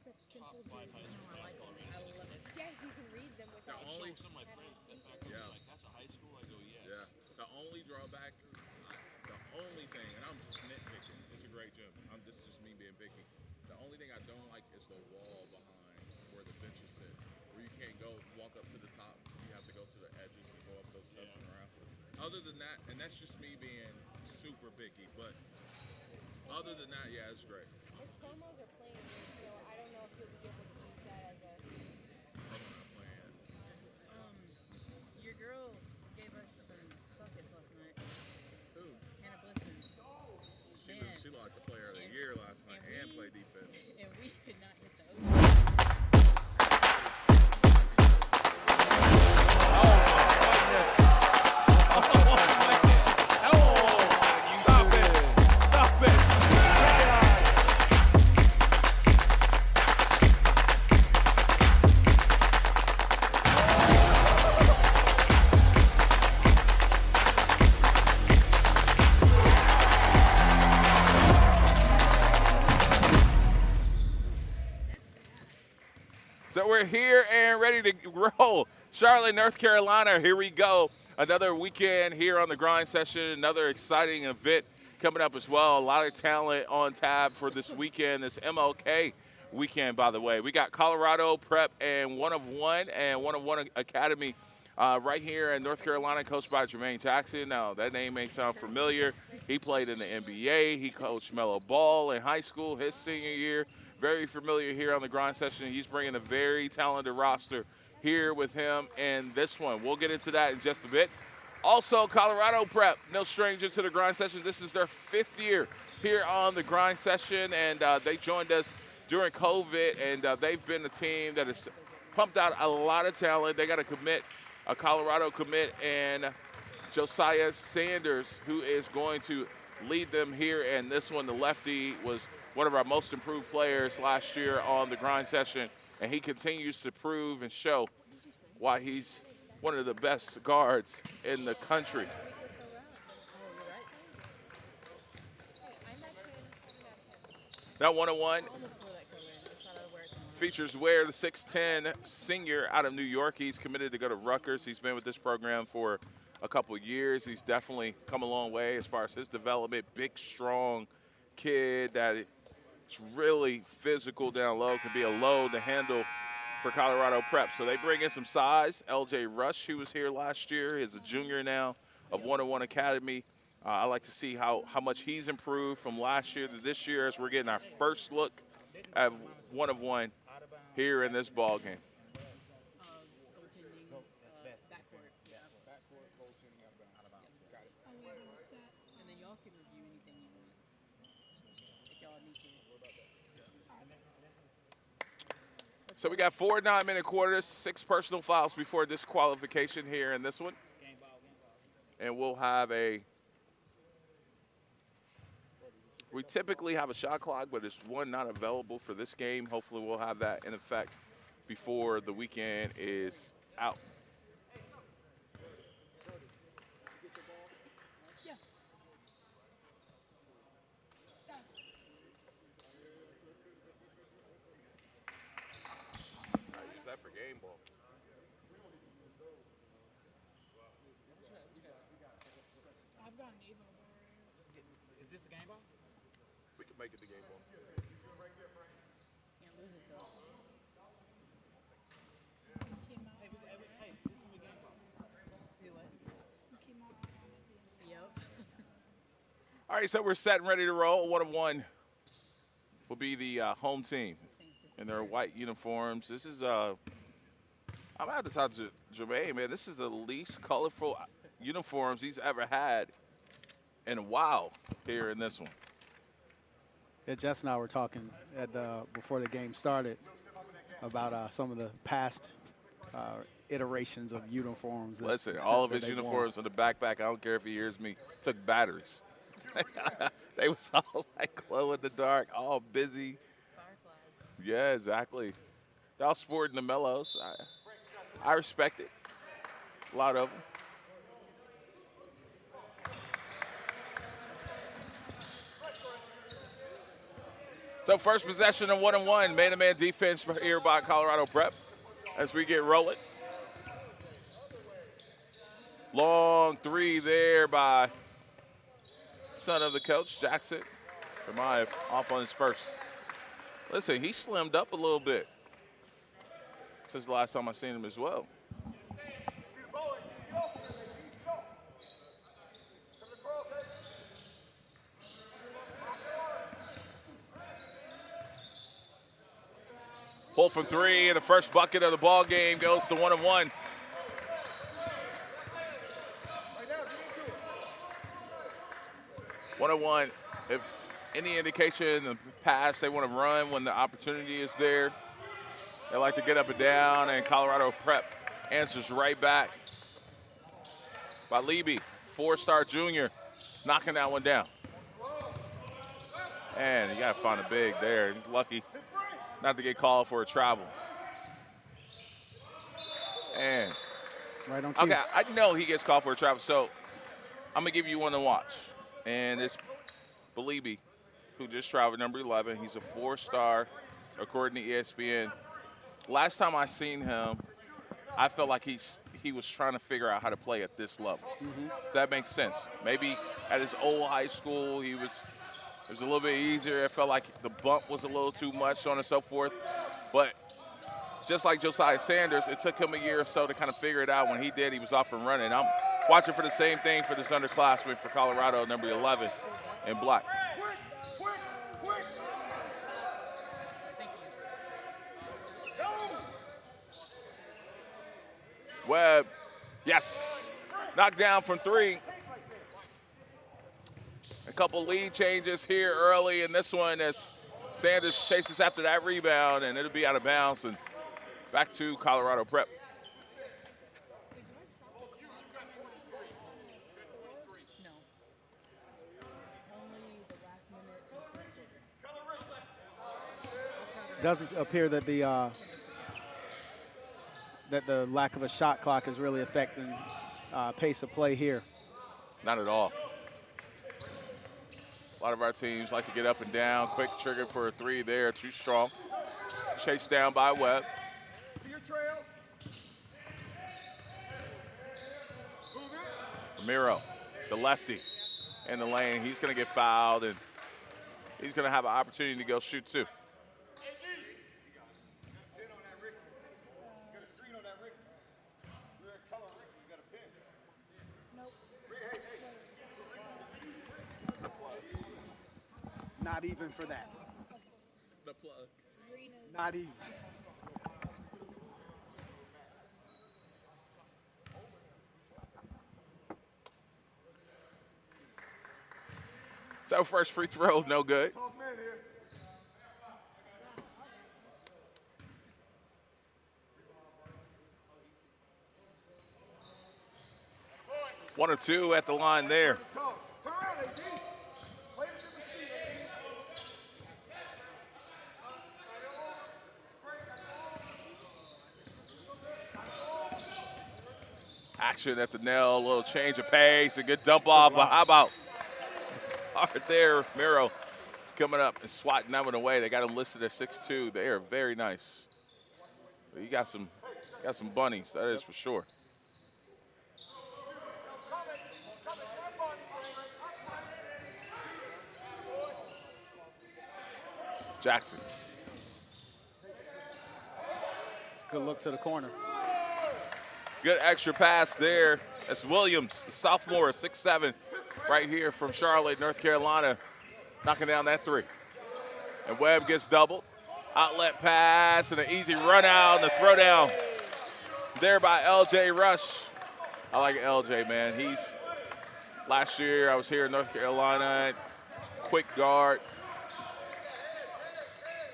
such simple Top 5 high jerseys. school I like basketball them. I arenas in love it. Phoenix. Yeah, you can read them The without only, Some of my having friends to that see back them. up, they're yeah, like, "That's a high school." I go, "Yes." yeah. The only drawback, the only thing, and I'm just nitpicking. It's a great gym. This is just me being picky. The only thing I don't like is the wall behind where the benches sit, where you can't go walk up to the top. You have to go to the edges and go up those steps Yeah. and around. Other than that, and that's just me being super picky, but And other than that, yeah, it's great. his promos are playing good, so I don't know if you'll be able to use that as a. Promo not playing yet. Um, your girl gave us some buckets last night. Who? Hannah Blisson. Man, She locked the player of the and- year last night and and we- played defense. and we could not hit the ocean. Stop it. Stop it. So we're here and ready to roll. Charlotte, North Carolina, here we go. Another weekend here on the grind session, another exciting event coming up as well. A lot of talent on tap for this weekend, this MLK weekend, by the way. We got Colorado Prep and One of One Academy right here in North Carolina, coached by Jermaine Jackson. Now, that name may sound familiar. He played in the NBA. He coached Melo Ball in high school his senior year. Very familiar here on the grind session. He's bringing a very talented roster here with him in this one. We'll get into that in just a bit. Also, Colorado Prep, no stranger to the grind session. This is their 5th year here on the grind session, and they joined us during COVID, and they've been a team that has pumped out a lot of talent. They got a Colorado commit, and Josiah Sanders, who is going to lead them here. And this one, the lefty, was one of our most improved players last year on the grind session, and he continues to prove and show why he's one of the best guards in the country. I met him. Almost That 101 wore that color. I just thought I'd wear it tomorrow. features Ware, the 6'10 senior out of New York. He's committed to go to Rutgers. He's been with this program for a couple of years. He's definitely come a long way as far as his development. Big, strong kid that is really physical down low, can be a load to handle for Colorado Prep. So they bring in some size. LJ Rush, who was here last year, is a junior now of One of One Academy. I like to see how much he's improved from last year to this year as we're getting our first look at One of One here in this ball game. Goaltending, backcourt. Backcourt, goaltending, out of bounds. Got it. And then y'all can review anything you want. If y'all need to. So we got 4 9-minute quarters, 6 personal fouls before disqualification here in this one. And we'll have we typically have a shot clock, but it's one not available for this game. Hopefully we'll have that in effect before the weekend is out. I use that for game ball. I've got an Evo. Is this the game ball? We can make it the game ball. Can't lose it though. Came out. Hey, this is the game ball. Do what? Came out on it the entire. Yep. All right, so we're set and ready to roll. One of One will be the home team in their white uniforms. This is I'm gonna have to talk to Jermaine, man. This is the least colorful uniforms he's ever had in a while here in this one. Yeah, Jess and I were talking before the game started about some of the past iterations of uniforms. Listen, all of that his they wore. uniforms on the backpack, I don't care if he hears me, took batteries. They was all like glow in the dark, all busy. Fireflies. Yeah, exactly. They're all sporting the mellows. I respect it. A lot of them. So first possession of 1-on-1, man-to-man defense here by Colorado Prep as we get rolling. Long three there by son of the coach, Jackson. Jeremiah off on his first. Listen, he slimmed up a little bit since the last time I seen him as well. Pull from three, and the first bucket of the ball game goes to 1-on-1. One-on-one, if any indication in the past they want to run when the opportunity is there. They like to get up and down, and Colorado Prep answers right back by Leby, four-star junior, knocking that one down. And you got to find a big there. He's lucky not to get called for a travel. And Right on cue. okay, I know he gets called for a travel, so I'm gonna give you one to watch. And it's Belibi, who just traveled, number 11. He's a four-star, according to ESPN. Last time I seen him, I felt like he was trying to figure out how to play at this level. If that makes sense. Maybe at his old high school, it was a little bit easier. It felt like the bump was a little too much, so on and so forth. But just like Josiah Sanders, it took him a year or so to kind of figure it out. When he did, he was off and running. I'm watching for the same thing for this underclassman for Colorado, number 11 in black. Webb, yes, knocked down from three. A couple lead changes here early in this one as Sanders chases after that rebound, and it'll be out of bounds and back to Colorado Prep. Wait, do I stop the clock on a score? No. Only the last minute. Doesn't appear that the lack of a shot clock is really affecting pace of play here. Not at all. A lot of our teams like to get up and down. Quick trigger for a three there, too strong. Chased down by Webb. Ramiro, the lefty, in the lane. He's going to get fouled, and he's going to have an opportunity to go shoot two. Not even for that. The plug. Not even. So first free throw, no good. One or two at the line there. Action at the nail, a little change of pace, a good dump off, but how about hard there, Miro coming up and swatting that one away. They got him listed at 6'2". They are very nice. You got some bunnies, that is for sure. Jackson. Good look to the corner. Good extra pass there. That's Williams, the sophomore, 6'7", right here from Charlotte, North Carolina, knocking down that three. And Webb gets doubled. Outlet pass and an easy run out and a throwdown there by LJ Rush. I like LJ, man. Last year I was here in North Carolina, quick guard.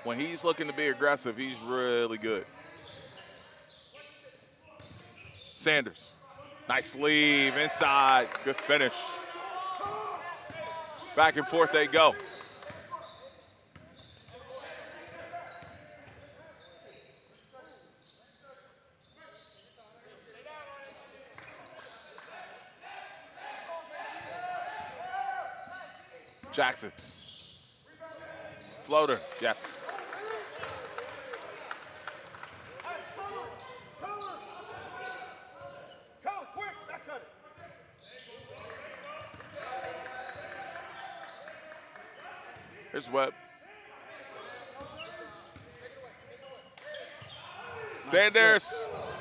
When he's looking to be aggressive, he's really good. Sanders, nice leave inside, good finish. Back and forth they go. Jackson Floater, yes. Here's Webb. Sanders.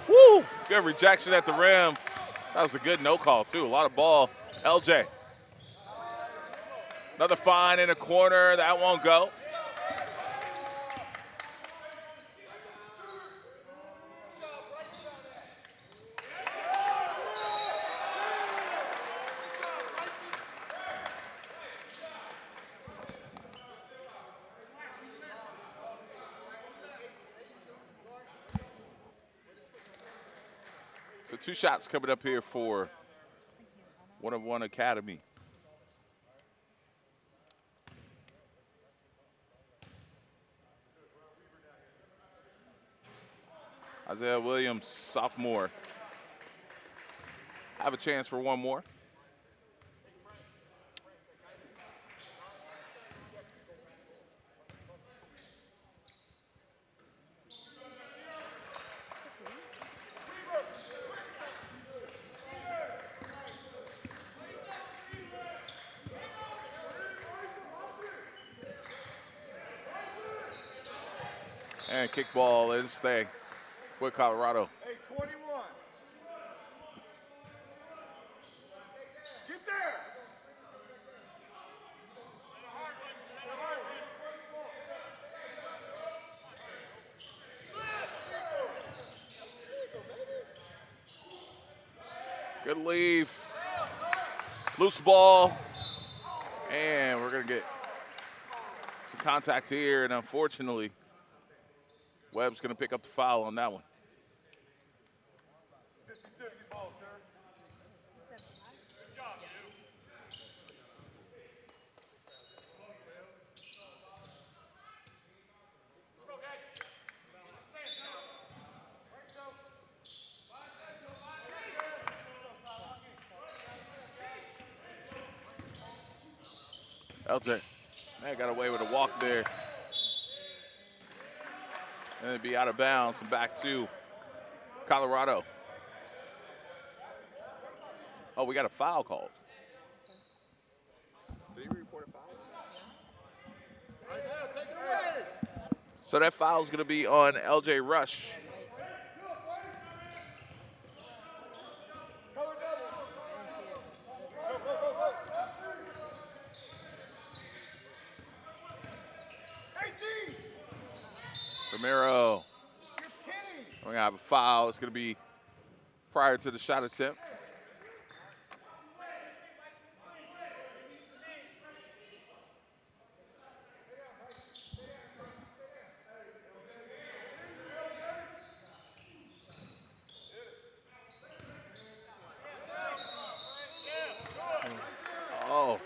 Woo! Good rejection at the rim. That was a good no call, too. A lot of ball. LJ. Another fine in the corner. That won't go. So 2 shots coming up here for 1-of-1 Academy. Isaiah Williams, sophomore. Have a chance for one more. And kickball is staying with Colorado. Hey, 21. Get there. Good leave. Loose ball. And we're going to get some contact here, and unfortunately, Webb's going to pick up the foul on that one. LJ, man, got away with a walk there. And it'd be out of bounds and back to Colorado. Oh, we got a foul called. Did you report a foul? Isaiah, take it away. So that foul is going to be on LJ Rush. Romero. We're going to have a foul. It's going to be prior to the shot attempt. Oh.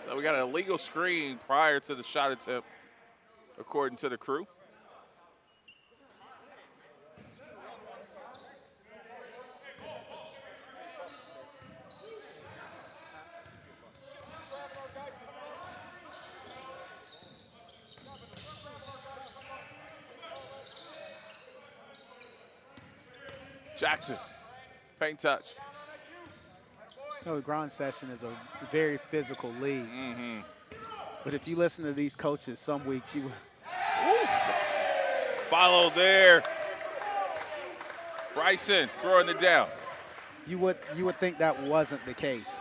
So we got an illegal screen prior to the shot attempt, according to the crew. Jackson, paint touch. You know, the grind session is a very physical league. But if you listen to these coaches, some weeks you Follow there. Bryson throwing it down. you would think that wasn't the case.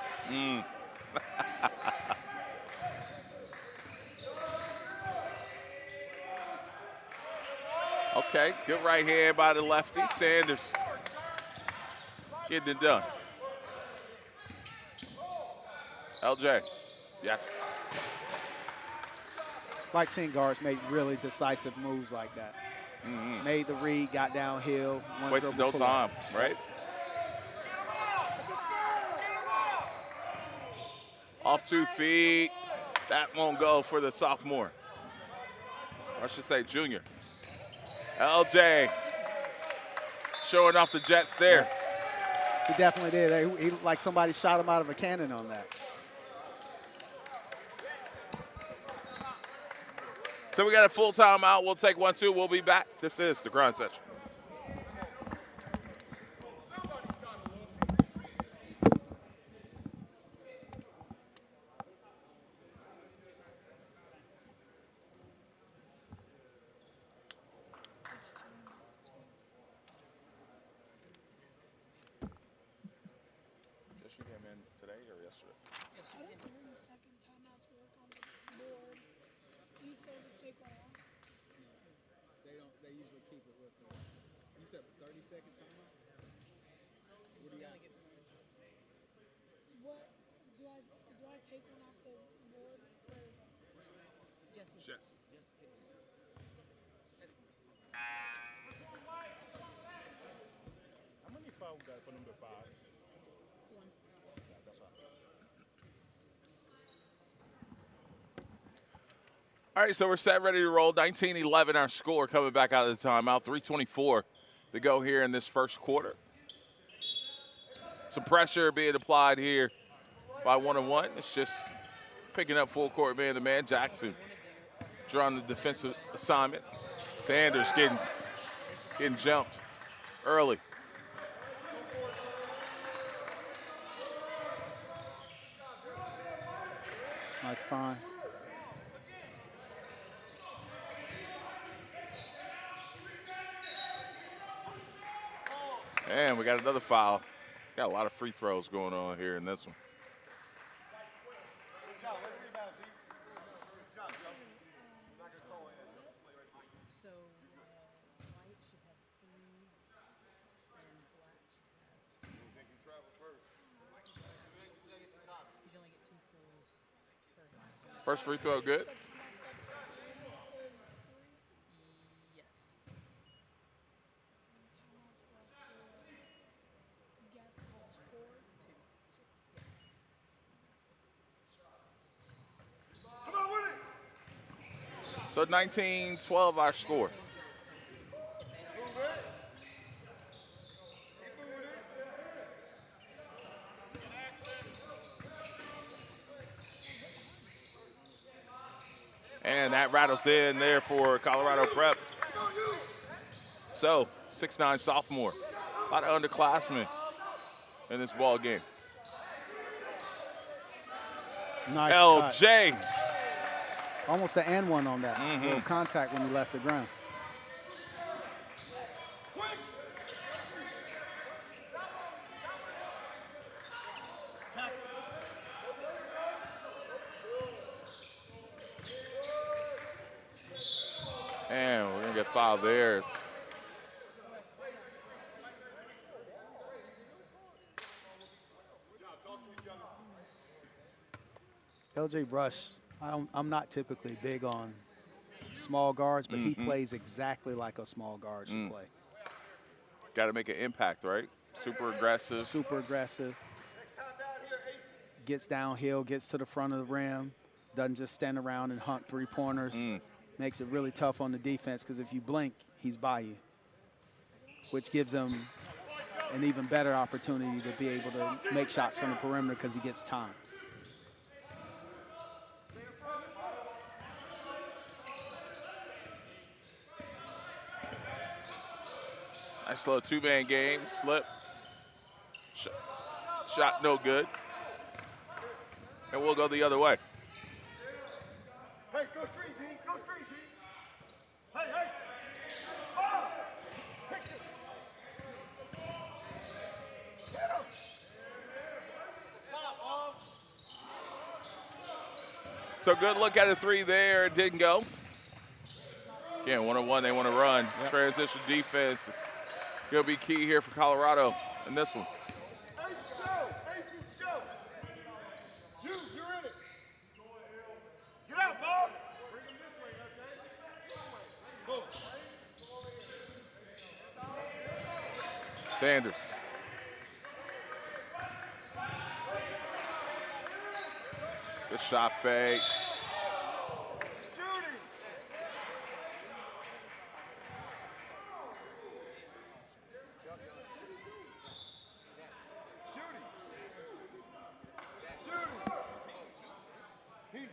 Okay, good right hand by the lefty. Sanders getting it done. LJ, yes. Like seeing guards make really decisive moves like that. Made the read, got downhill. one Wasted dribble no pull up. time, right? Off 2 feet. That won't go for the sophomore. Or I should say junior. LJ showing off the Jets there. He definitely did. He like somebody shot him out of a cannon on that. So we got a full timeout. We'll take 1-2. We'll be back. This is the Grind Session. Just you came in today or yesterday? How did 30-second timeouts work on the board? You said just take one off. They usually keep it with the. You said 30-second timeouts. What do you ask? What do I take one off the board for? Jesse. Yes. How many fouls got for number 5? One. Yeah, that's right. All right, so we're set, ready to roll. 19-11 our score coming back out of the timeout. 3:24 to go here in this first quarter. Some pressure being applied here by 1-1. It's just picking up full court man-to-man. Jackson drawing the defensive assignment. Sanders getting jumped early. Nice find. And we got another foul. Got a lot of free throws going on here in this one. So white should have 3, and black should have 2. You only get 2 fouls per game. First free throw, good. Yes. Guess was 4. 2. So 19-12 our score. And that rattles in there for Colorado Prep. So 6'9" sophomore. A lot of underclassmen in this ball game. Nice cut. LJ. Almost an and one on that. Little contact when he left the ground. And we're going to get fouled there. LJ Brush, I'm not typically big on small guards, but he plays exactly like a small guard should play. Got to make an impact, right? Super aggressive. Super aggressive. Gets downhill, gets to the front of the rim, doesn't just stand around and hunt three-pointers. Makes it really tough on the defense because if you blink, he's by you, which gives him an even better opportunity to be able to make shots from the perimeter because he gets time. Nice little two-man game. Slip. Shot no good. And we'll go the other way. Hey, go street, G. Go street, G. Hey, hey. Oh! Pick it. Get him. Stop, Mom. So good look at the three there. It didn't go. Again, 1-on-1, they want to run. Transition defense is going to be key here for Colorado in this one. Ace Joe. Ace is Joe. You're in it. Get out, Bob. Bring him this way, okay? This way. Go. Sanders. Good shot fake. Shooting.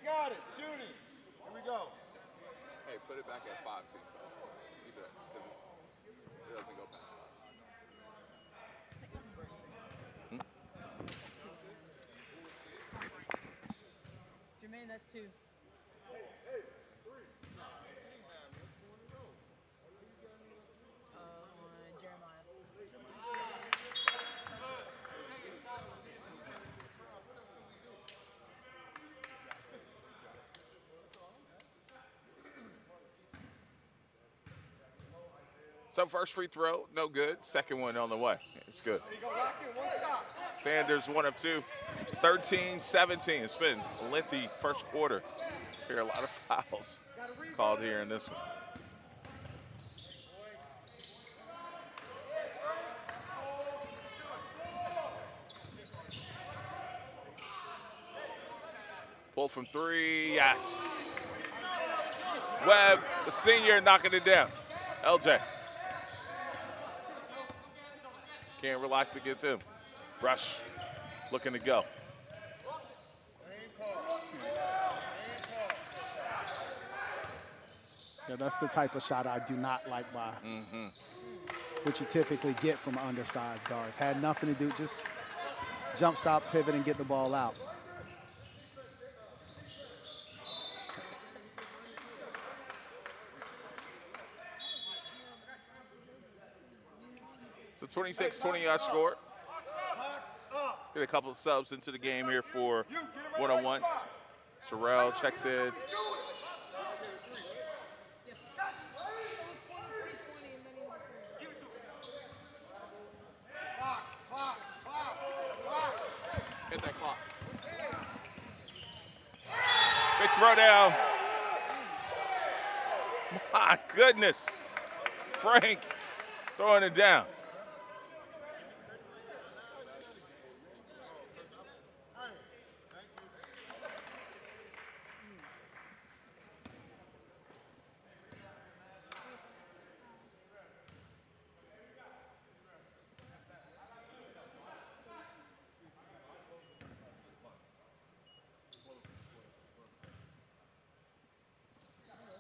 got it. Shooting. Here we go. Hey, put it back at 5 too. Keep it, 'cause it doesn't go past 5. Jermaine, that's 2. On Jeremiah. So first free throw, no good. Second one on the way. It's good. There you go. Lock in. One stop. Sanders, 1 of 2. 13-17. It's been a lengthy first quarter. Here, a lot of fouls called here in this one. Pull from 3, yes. Webb, the senior, knocking it down. LJ. Can't relax against him. Rush, looking to go. Yeah, that's the type of shot I do not like by what you typically get from undersized guards. Had nothing to do, just jump stop, pivot, and get the ball out. So 26-20 our score. Get a couple of subs into the game here for one-on-one. Sorrell checks in. Hit that clock. Big throw down. My goodness. Frank throwing it down.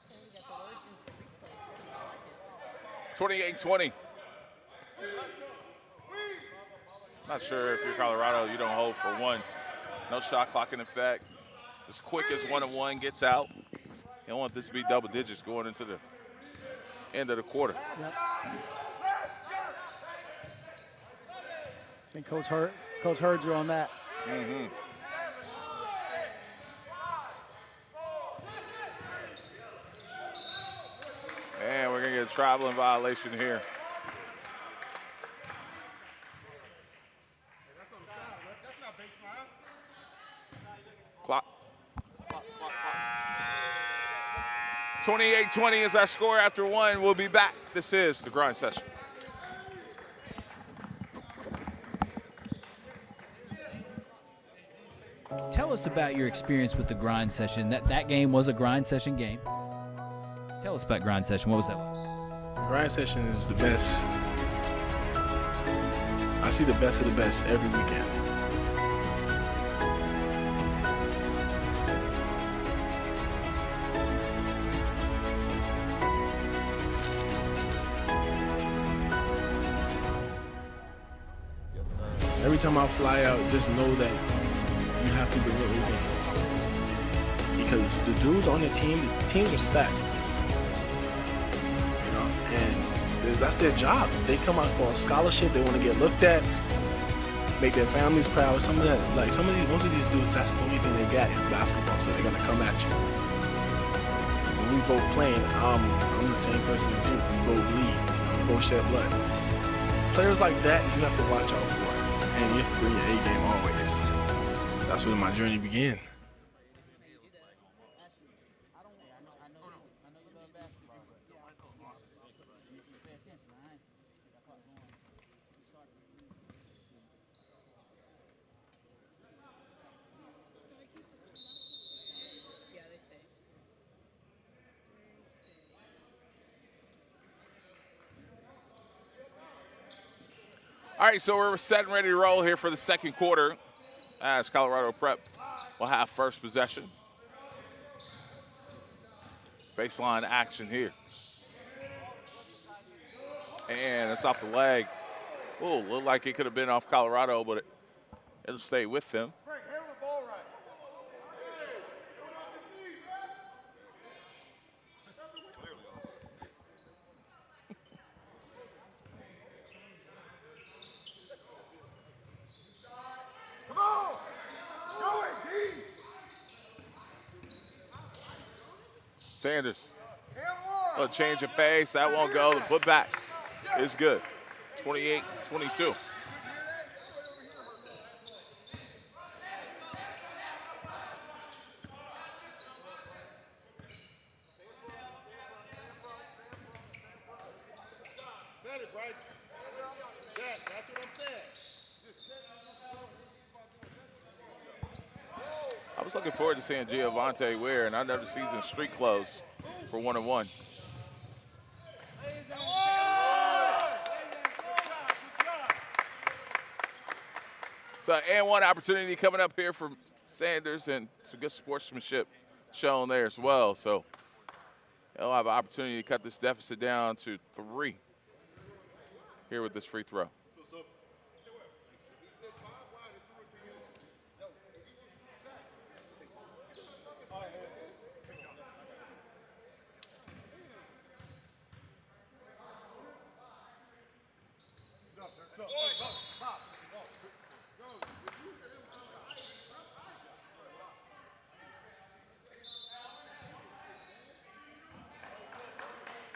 You got the words into the replay. 28-20. Not sure if you're Colorado, you don't hold for 1. No shot clock in effect. As quick as 1-on-1 gets out. You don't want this to be double digits going into the end of the quarter. Yep. I think Coach heard you on that. And we're going to get a traveling violation here. That's not baseline. Clock. 28-20 is our score after 1. We'll be back. This is the grind session. Tell us about your experience with the grind session. That game was a grind session game. Tell us about grind session. What was that like? Grind session is the best. I see the best of the best every weekend. Every time I fly out, just know that you have to bring it with you. Because the dudes on the teams are stacked. You know, and that's their job. They come out for a scholarship, they want to get looked at, make their families proud. Most of these dudes, that's the only thing they got is basketball, so they're gonna come at you. When we both playing, I'm the same person as you. We both bleed, we both shed blood. Players like that, you have to watch out for. And you have to bring your A game always. That's when my journey began. Yeah, they stay. All right, so we're set and ready to roll here for the second quarter as Colorado Prep will have first possession. Baseline action here. And it's off the leg. Oh, looked like it could have been off Colorado, but it'll stay with them. Frank, handle the ball right. Come on! Go it, D! Sanders, And one! a change of pace. That won't go. The putback is good. 28-22. Said it, Bryce. Jack, that's what I'm saying. I was looking forward to seeing Giovanni Ware, and I noticed he's in street clothes for 1-on-1. So, and one opportunity coming up here from Sanders, and some good sportsmanship shown there as well. So, he'll have an opportunity to cut this deficit down to 3 here with this free throw. So,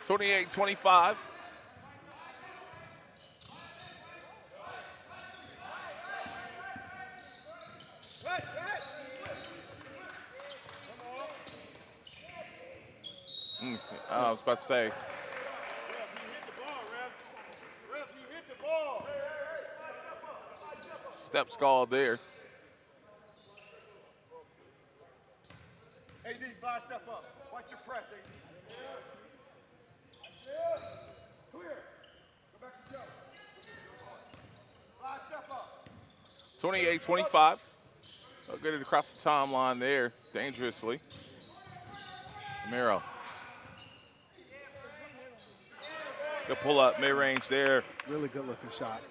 28-25. I was about to say. Ref, you hit the ball, Ref. Ref, you hit the ball. Steps called there. AD, 5 step up. Watch your press, AD. Clear. Go back to Joe. 5 step up. 28-25. They'll get it across the timeline there, dangerously. Romero. Good pull up, mid-range there. Really good looking shot.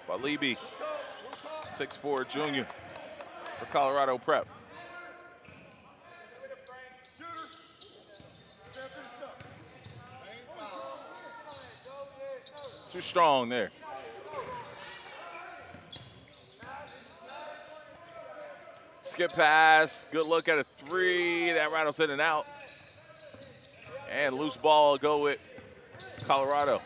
By Leby, 6'4" junior for Colorado Prep. Too strong there. Skip pass, good look at a 3. That rattles in and out. And loose ball go with Colorado.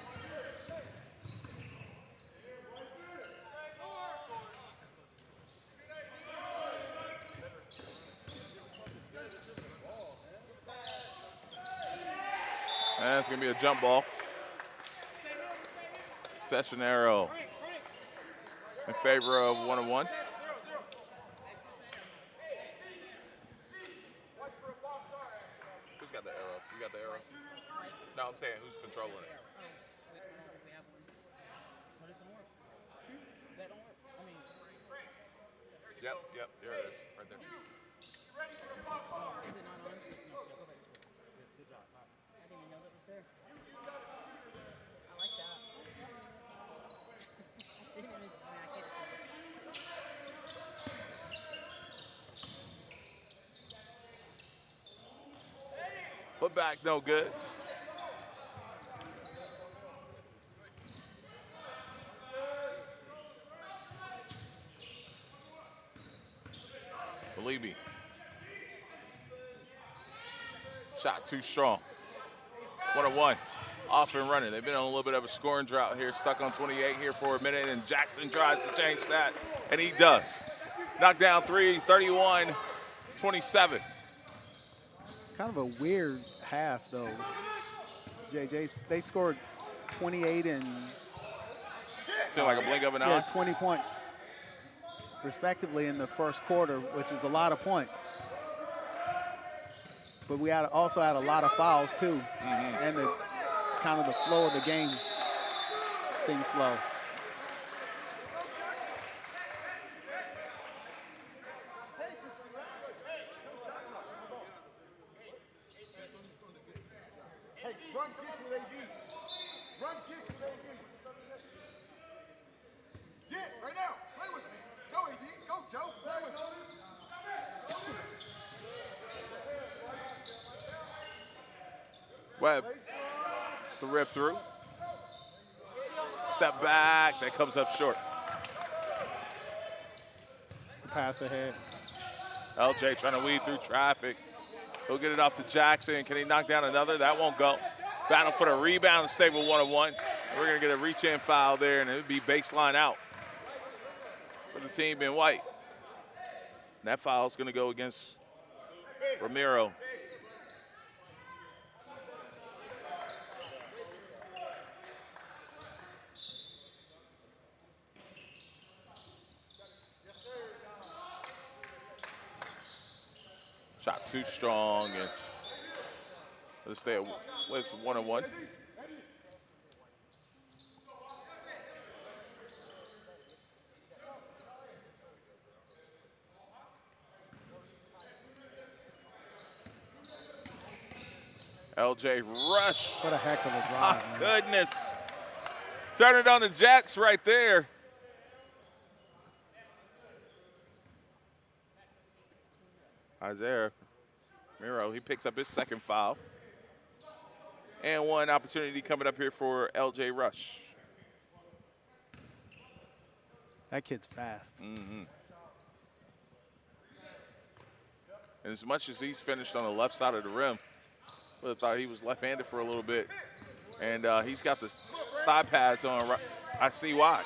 And it's going to be a jump ball. Sessionero in favor of 1-on-1. Who's got the arrow? You got the arrow? No, I'm saying who's controlling it? Yep, there it is, right there. Is it not on? I didn't even know that was there. I like that. I didn't even, I can't see. Put back, no good. Leby. Shot too strong. 1-on-1. Off and running. They've been on a little bit of a scoring drought here, stuck on 28 here for a minute, and Jackson tries to change that, and he does. Knockdown 3, 31-27. Kind of a weird half, though. JJ, they scored 28 and Seemed like a blink of an eye. yeah, 20 points, respectively, in the first quarter, which is a lot of points. But we also had a lot of fouls, too. And the kind of the flow of the game seemed slow. Webb, the rip through. Step back, that comes up short. Pass ahead. LJ trying to weave through traffic. He'll get it off to Jackson. Can he knock down another? That won't go. Battle for the rebound and stay with 1-on-1. We're going to get a reach-in foul there, and it would be baseline out for the team in white. And that foul is going to go against Romero. Shot too strong, and let's stay with 1-on-1. LJ Rush. What a heck of a drive, My man. goodness. Turn it on the Jets right there. Isaiah Miro, he picks up his second foul. And one opportunity coming up here for LJ Rush. That kid's fast. And as much as he's finished on the left side of the rim, I would have thought he was left-handed for a little bit. And he's got the thigh pads on. I see why.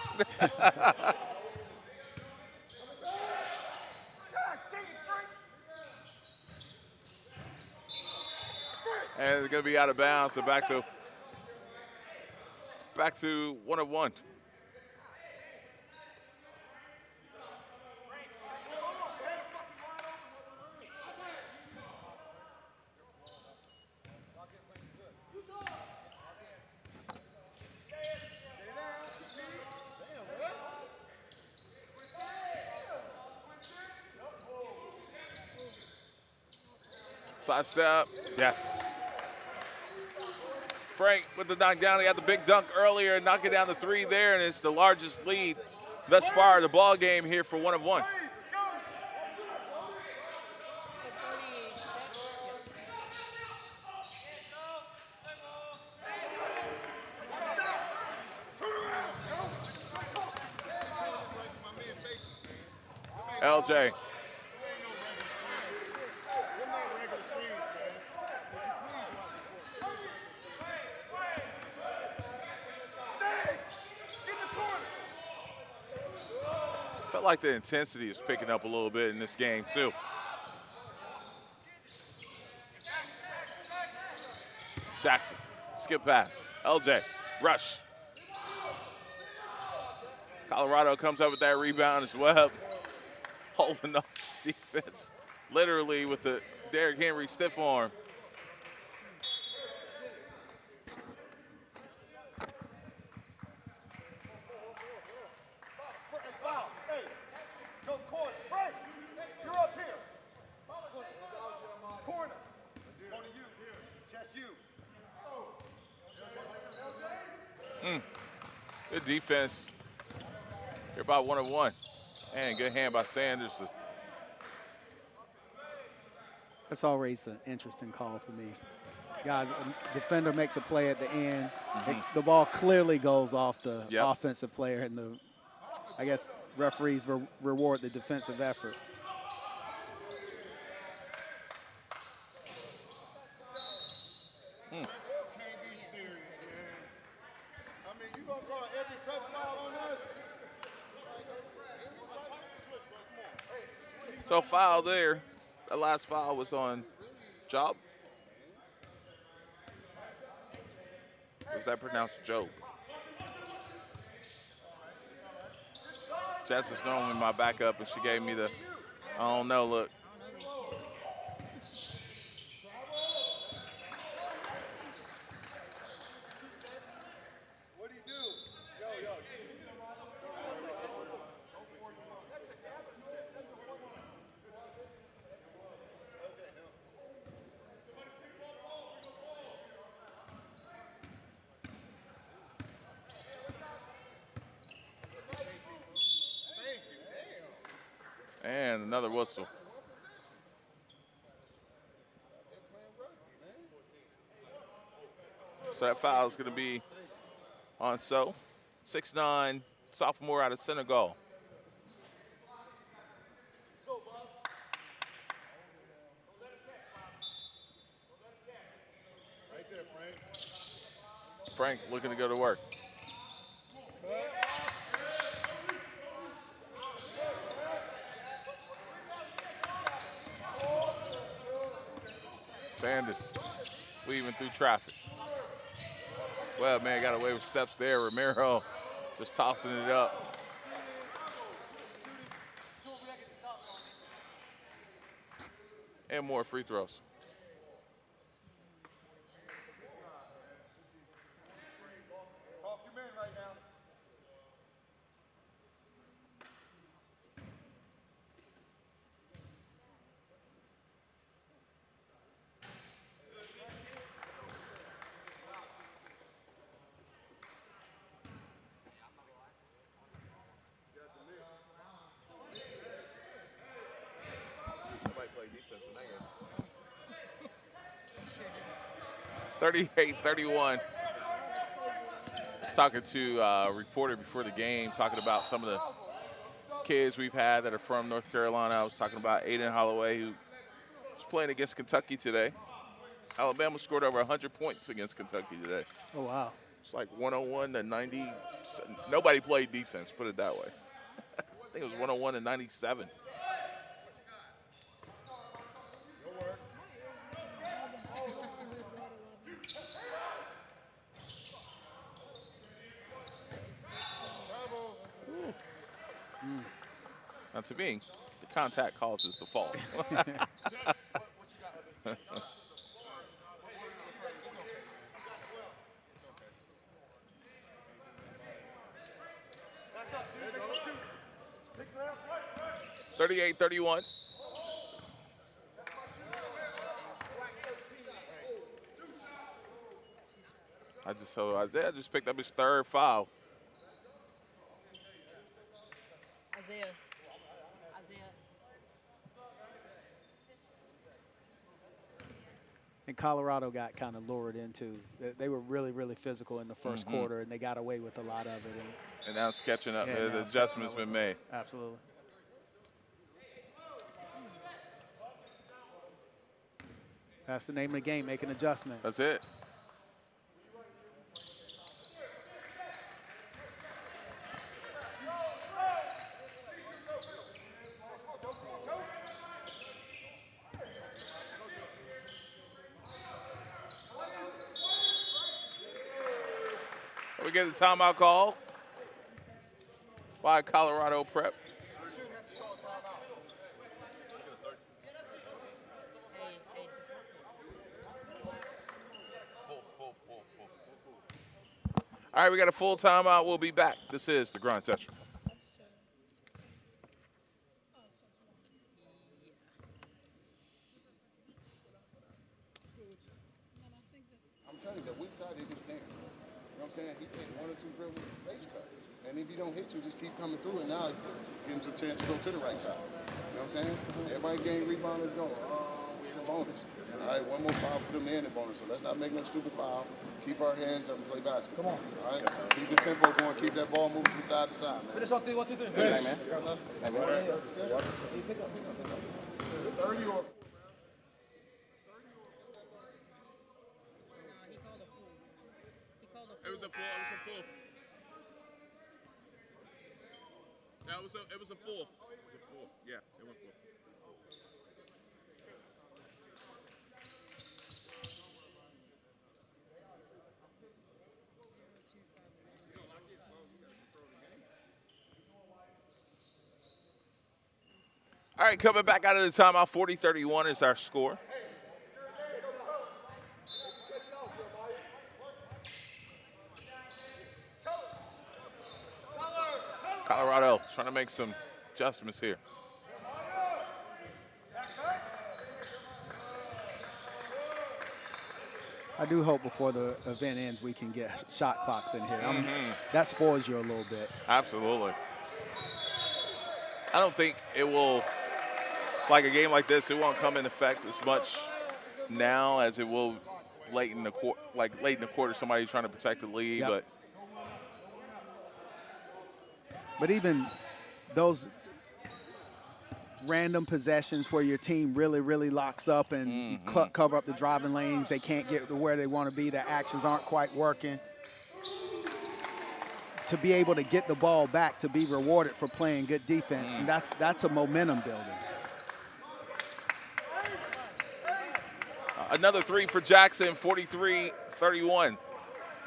And it's going to be out of bounds, so back to 1-on-1. Side step, yes. Frank with the knockdown. He had the big dunk earlier, knocking down the three there, and it's the largest lead thus far in the ball game here for 1-on-1. LJ. Felt like the intensity is picking up a little bit in this game, too. Jackson, skip pass. LJ, rush. Colorado comes up with that rebound as well. Holding off the defense, literally with the Derrick Henry stiff arm. Good defense. You're about 1-on-1. And good hand by Sanders. That's always an interesting call for me. Guys, a defender makes a play at the end. The ball clearly goes off the offensive player, and I guess referees reward the defensive effort. So foul there. The last foul was on Job. Was that pronounced Job? Jess is normally my backup, and she gave me the, I don't know, look. And another whistle. So that foul is going to be on So. 6'9", sophomore out of Senegal. Right there, Frank. Frank looking to go to work. Sanders weaving through traffic. Well, man, got away with steps there. Romero just tossing it up. And more free throws. Talk your man right now. Somebody play defense in that game. 38-31. Talking to a reporter before the game, talking about some of the kids we've had that are from North Carolina. I was talking about Aiden Holloway, who was playing against Kentucky today. Alabama scored over 100 points against Kentucky today. Oh, wow. It's like 101 to 90. Nobody played defense, put it that way. I think it was 101 to 97. Now, to me, the contact causes the fall. Back up, see if they gonna shoot. Pick left, right. 38-31. So Isaiah just picked up his third foul. Isaiah. And Colorado got kind of lured into. They were really, really physical in the 1st quarter, and they got away with a lot of it. And now it's catching up. Yeah, The now it's adjustment's been made. Absolutely. That's the name of the game, making adjustments. That's it. We get the timeout call by Colorado Prep. All right, we got a full timeout. We'll be back. This is the Grind Session. I'm telling you, the weak side, they just stand. You know what I'm saying? He take 1 or 2 dribbles, base cut. And if he don't hit you, just keep coming through, and now give him some chance to go to the right side. You know what I'm saying? Everybody getting rebounders going. We in the bonus. All right, one more foul for them in the bonus, so let's not make no stupid foul. Keep our hands up and play basketball. Come on. All right? Keep the tempo going. Keep that ball moving from side to side, man. Finish on 3, 1, 2, 3. Finish. Man. 30 or... It was a full. It was a full. Yeah, it went full. All right, coming back out of the timeout, 40-31 is our score. Colorado trying to make some adjustments here. I do hope before the event ends we can get shot clocks in here. That spoils you a little bit. Absolutely. I don't think it will, like a game like this, it won't come in effect as much now as it will late in the quarter, somebody trying to protect the lead. Yep. But even those random possessions where your team really, really locks up and you cover up the driving lanes, they can't get to where they want to be, their actions aren't quite working. To be able to get the ball back, to be rewarded for playing good defense, and that's a momentum builder. Another three for Jackson, 43-31.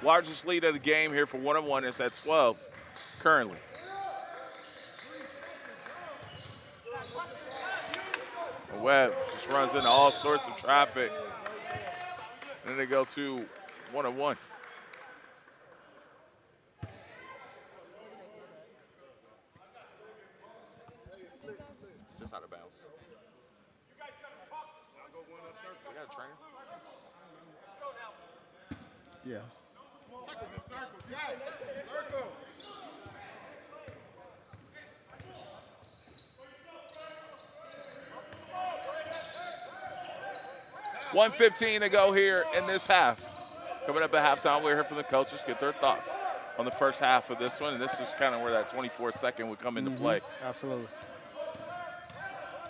Largest lead of the game here for 1-on-1 is at 12 currently. Webb just runs into all sorts of traffic. And then they go to 1-on-1. Just out of bounds. We got a trainer? Yeah. Circle, Jack. Circle. 1:15 to go here in this half. Coming up at halftime, we'll hear from the coaches, get their thoughts on the first half of this one. And this is kind of where that 24th second would come into play. Absolutely.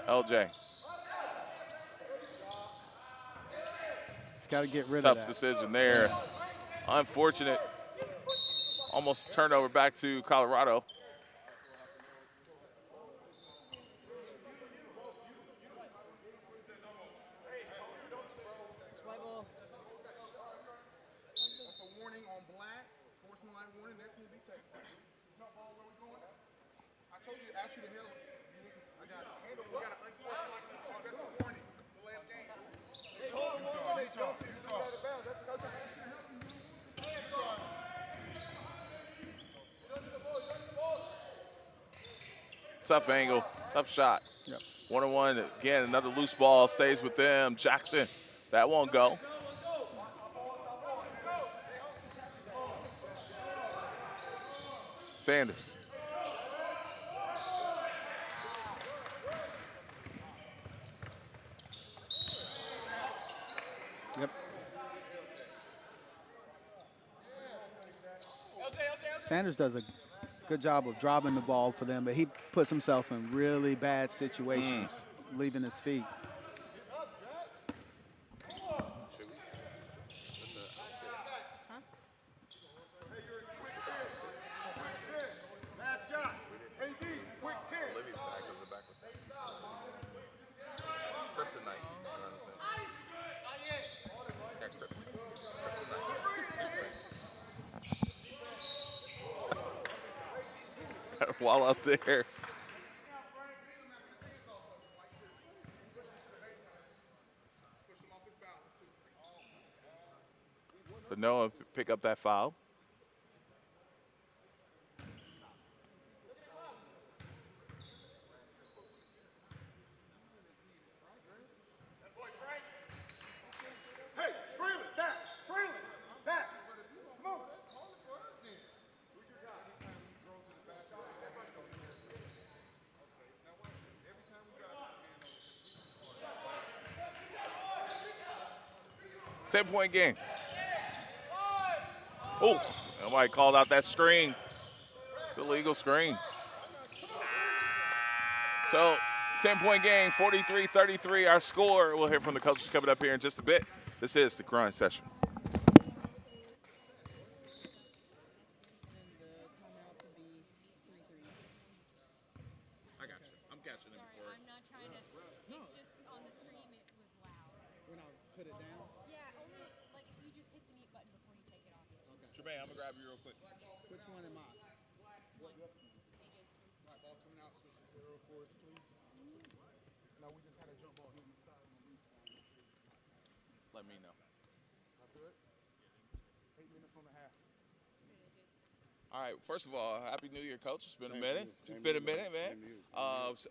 LJ. He's got to get rid Tough of that. decision there. Unfortunate. Almost turnover back to Colorado. That's a warning on black. Sportsmanlike warning. Next one will be taken. No ball, where we going? I told you, asked you to handle it. I got it. Handle. We got an unsportsmanlike call. That's a warning. Delay of game. Utah. Tough angle, tough shot. Yep. 1-on-1, again, another loose ball stays with them. Jackson, that won't go. Sanders. Yep. Sanders does a good job of dropping the ball for them, but he puts himself in really bad situations, leaving his feet. Last shot. AD, quick pin. While out there. So Noah pick up that foul. Hey, Braylon, back. Braylon, back. Come on. Ten-point game. Oh, somebody called out that screen. It's a legal screen. So, 10-point game, 43-33, our score. We'll hear from the coaches coming up here in just a bit. This is the grind session. I got you. I'm catching it before. I'm not trying to. It's just on the stream, it was loud. When I put it down? Yeah, only like if you just hit the mute button before you take it off. It's Jermaine, I'm going to grab you real quick. Which one am I? AJ's too. Black ball coming out. Switch to 0 for us, please. No, we just had a jump ball hitting the side. Let me know. Not good. 8 minutes on the half. All right, first of all, Happy New Year, Coach. It's been a Same minute. to you. It's been a Same to you, minute, man. man. Same to you.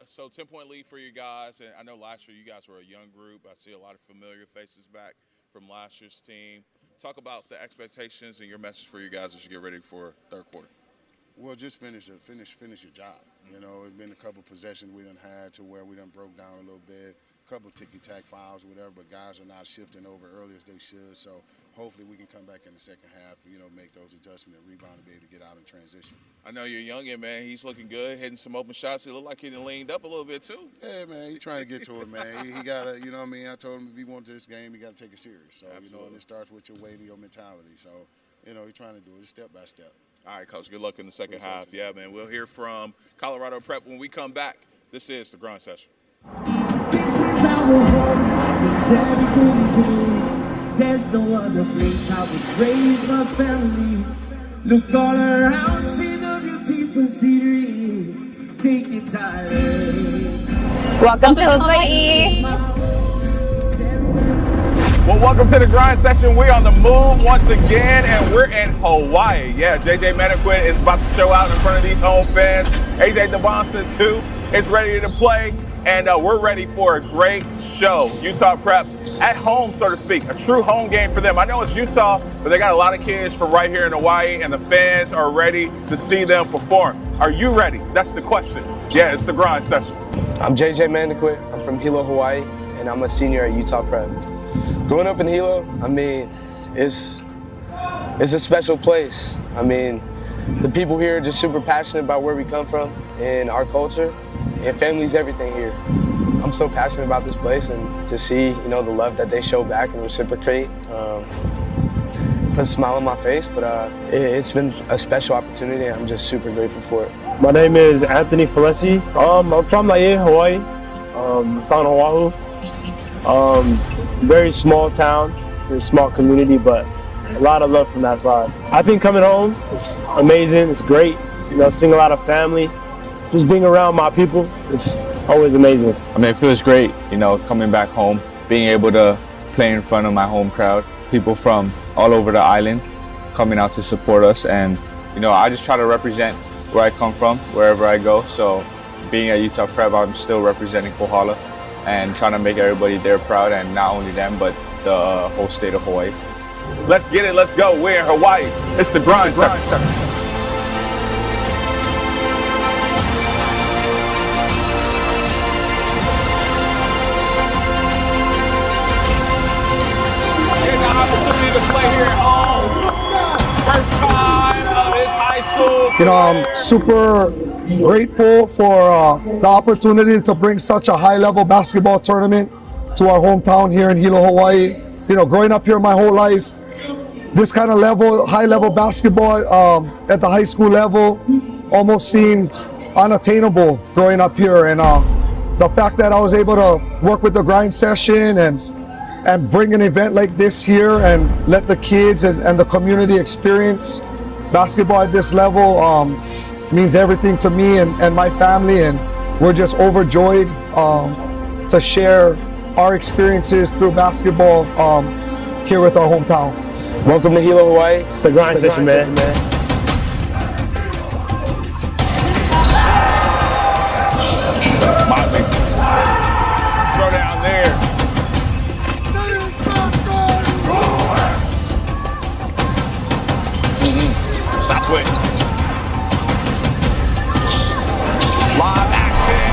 So 10-point lead for you guys, and I know last year you guys were a young group. I see a lot of familiar faces back from last year's team. Talk about the expectations and your message for you guys as you get ready for third quarter. Well, just finish your job. You know, it's been a couple possessions we done had to where we done broke down a little bit. couple ticky-tack fouls or whatever, but guys are not shifting over early as they should. So hopefully we can come back in the second half, make those adjustments and rebound and be able to get out in transition. I know you're youngin', man. He's looking good, hitting some open shots. He looked like he done leaned up a little bit, too. Yeah, man, he's trying to get to it, man. He got to, I told him if he wants this game, he got to take it serious. So, and it starts with your weight and your mentality. So, he's trying to do it step by step. All right, Coach, good luck in the second half. Yeah, man, we'll hear from Colorado Prep when we come back. This is the Grind Session. There's no other place I would raise my family. Look all around, see the beautiful scenery. Take it time. Welcome to Hawaii. Well, welcome to the Grind Session. We're on the move once again, and we're in Hawaii. Yeah, JJ Mandaquit is about to show out in front of these home fans. AJ Devonson, too, is ready to play. And we're ready for a great show. Utah Prep at home, so to speak, a true home game for them. I know it's Utah, but they got a lot of kids from right here in Hawaii, and the fans are ready to see them perform. Are you ready? That's the question. Yeah, it's the Grind Session. I'm JJ Mandaquit. I'm from Hilo, Hawaii, and I'm a senior at Utah Prep. Growing up in Hilo, it's a special place. The people here are just super passionate about where we come from and our culture. And family's everything here. I'm so passionate about this place, and to see, the love that they show back and reciprocate, puts a smile on my face. But it's been a special opportunity. I'm just super grateful for it. My name is Anthony Falesi. I'm from Laie, Hawaii. It's on Oahu. Very small town, very small community, but a lot of love from that side. I think coming home, it's amazing. It's great. Seeing a lot of family. Just being around my people, it's always amazing. It feels great, coming back home, being able to play in front of my home crowd, people from all over the island coming out to support us. And, I just try to represent where I come from, wherever I go. So being at Utah Prep, I'm still representing Kohala and trying to make everybody there proud, and not only them, but the whole state of Hawaii. Let's get it, let's go. We're in Hawaii. It's the Grind Session. I'm super grateful for the opportunity to bring such a high-level basketball tournament to our hometown here in Hilo, Hawaii. Growing up here my whole life, this kind of level, high-level basketball at the high school level almost seemed unattainable growing up here. And the fact that I was able to work with the Grind Session and bring an event like this here and let the kids and the community experience basketball at this level means everything to me and my family, and we're just overjoyed to share our experiences through basketball here with our hometown. Welcome to Hilo, Hawaii. It's the Grind Session, man. Throw down there. Stop it. Live action.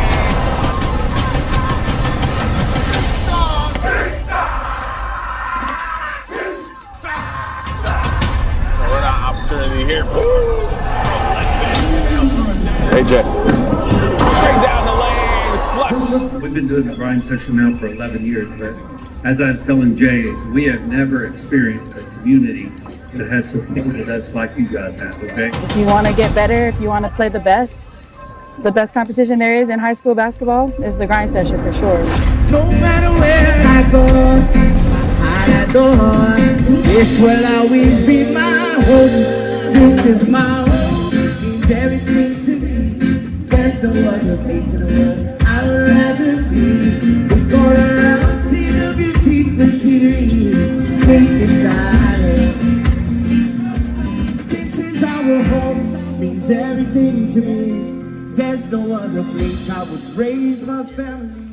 We're an opportunity here. AJ. Straight down the lane. Flush. We've been doing the Grind Session now for 11 years, but as I was telling Jay, we have never experienced a community that has supported us like you guys have, okay? If you want to get better, if you want to play the best competition there is in high school basketball is the Grind Session for sure. No matter where I go, I go, this will always be my home. This is my home, means everything to me. There's no other place in the world I would rather be. We go around, see the beautiful scenery, take it silent. This is our home, means everything to me. There's no other place I would raise my family.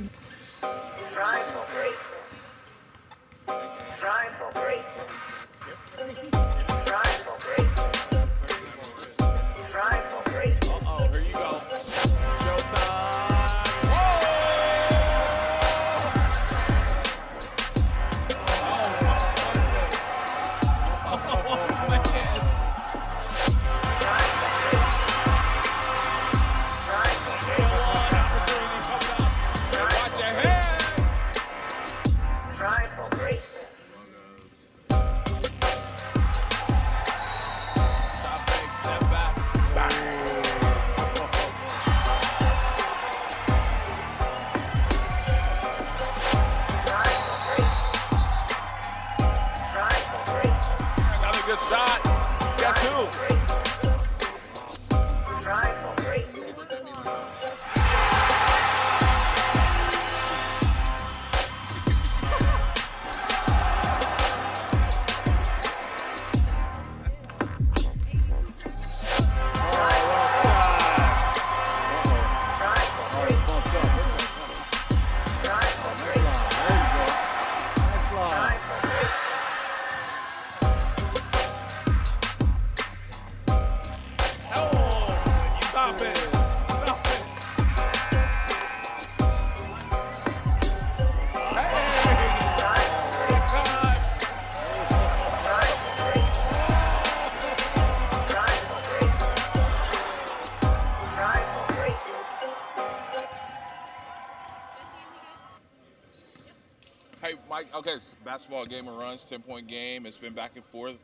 shot. Guess who? Hey, Mike, okay, it's basketball game and runs, 10-point game. It's been back and forth,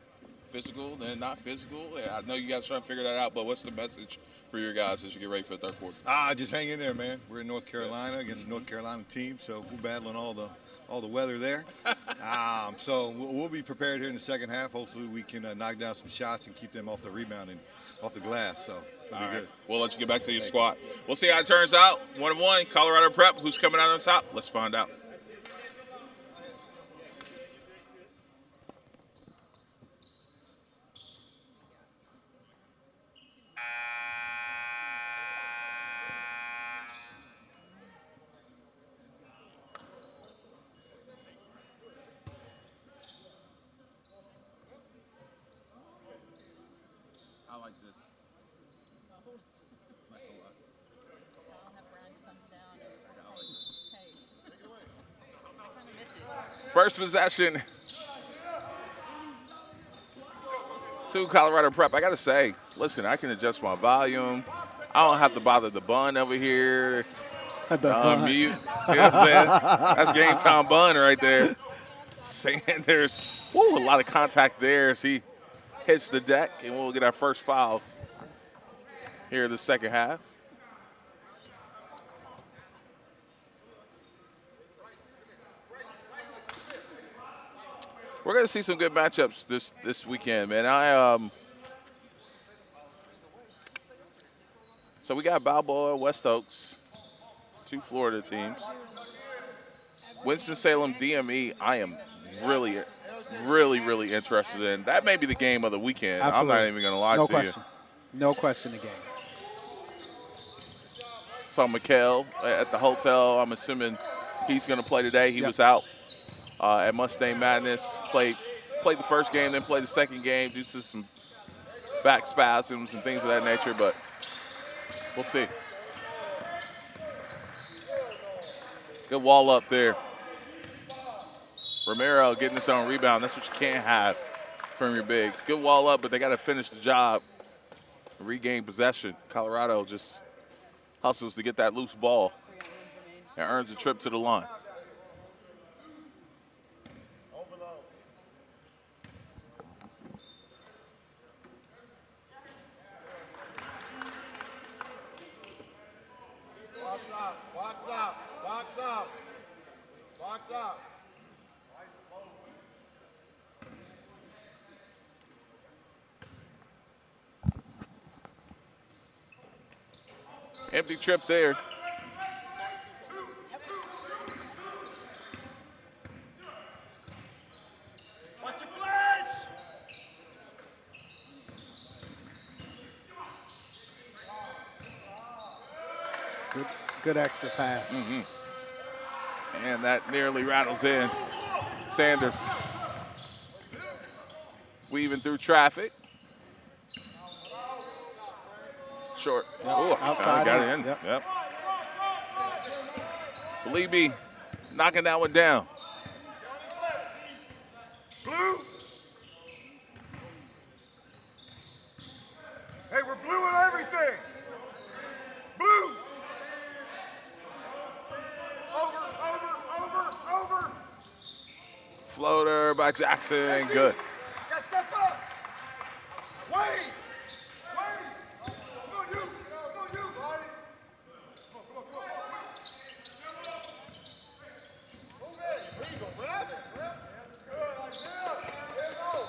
physical, then not physical. I know you guys are trying to figure that out, but what's the message for your guys as you get ready for the third quarter? Just hang in there, man. We're in North Carolina against the North Carolina team, so we're battling all the weather there. So we'll be prepared here in the second half. Hopefully we can knock down some shots and keep them off the rebound and off the glass. So it'll be good. We'll let you get back to your squad. We'll see how it turns out. 1-1, Colorado Prep. Who's coming out on top? Let's find out. I like this. First possession to Colorado Prep. I got to say, listen, I can adjust my volume. I don't have to bother the bun over here. Mute. You know what I'm saying? That's game time bun right there. Sanders, a lot of contact there as he hits the deck, and we'll get our first foul here in the second half. We're going to see some good matchups this weekend, man. So we got Balboa, West Oaks, two Florida teams. Winston-Salem, DME, I am really, really interested in. That may be the game of the weekend. Absolutely. I'm not even going to lie to you. No question the game. Saw Mikhail at the hotel. I'm assuming he's going to play today. He was out at Mustang Madness. Played the first game, then played the second game due to some back spasms and things of that nature, but we'll see. Good wall up there. Romero getting his own rebound. That's what you can't have from your bigs. Good wall up, but they got to finish the job. Regain possession. Colorado just hustles to get that loose ball and earns a trip to the line. Box out. Empty trip there. Watch your flash. Good extra pass. Mm-hmm. And that nearly rattles in. Sanders weaving through traffic. Short. Yep. Ooh, Outside got in. it in. Yep. Beliebe knocking that one down. Blue. Hey, we're blue on everything. Blue. Over. Floater by Jackson. Good. Got step up. Wait. Come on, you. Buddy. Come on. Move it. There you go. Grab it. Good. Like that. There you go.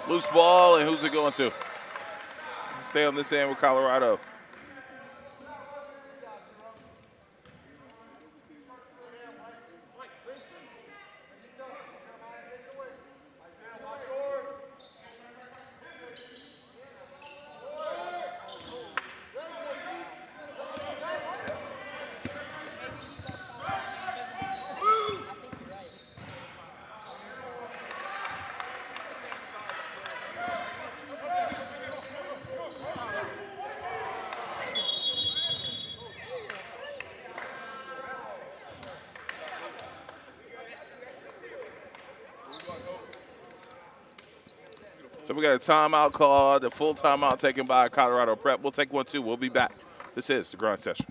Loose ball, and who's it going to? Stay on this end with Colorado. So we got a timeout called, a full timeout taken by Colorado Prep. We'll take one, too. We'll be back. This is the Grind Session.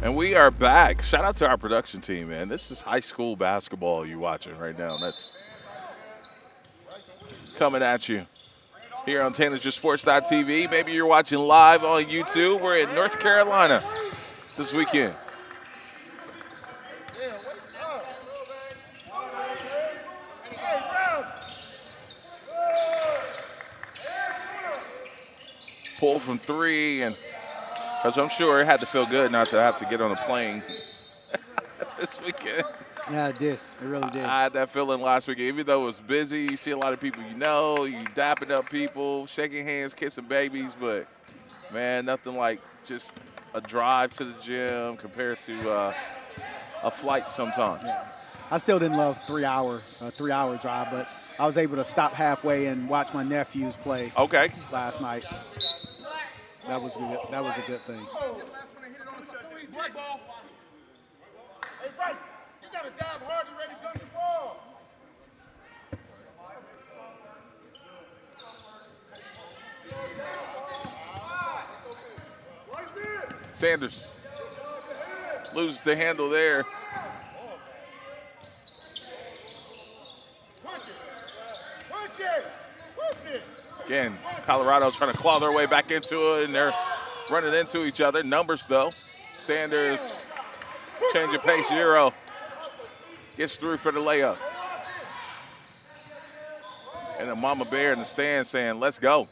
And we are back. Shout out to our production team, man. This is high school basketball you're watching right now. That's coming at you here on TaylorSports.tv. Maybe you're watching live on YouTube. We're in North Carolina this weekend. Pull from three, and because I'm sure it had to feel good not to have to get on a plane this weekend. Yeah, it did. It really did. I had that feeling last weekend. Even though it was busy, you see a lot of people you know, you dapping up people, shaking hands, kissing babies, but, man, nothing like just a drive to the gym compared to a flight sometimes. Yeah. I still didn't love a three-hour drive, but I was able to stop halfway and watch my nephews play last night. That was good. That was a good thing. Hey, Bryce, you got to dive hard and ready to dunk the ball. Sanders loses the handle there. Push it. Push it. Push it. Again, Colorado trying to claw their way back into it, and they're running into each other. Numbers, though. Sanders, change of pace, 0. Gets through for the layup. And the Mama Bear in the stand saying, let's go.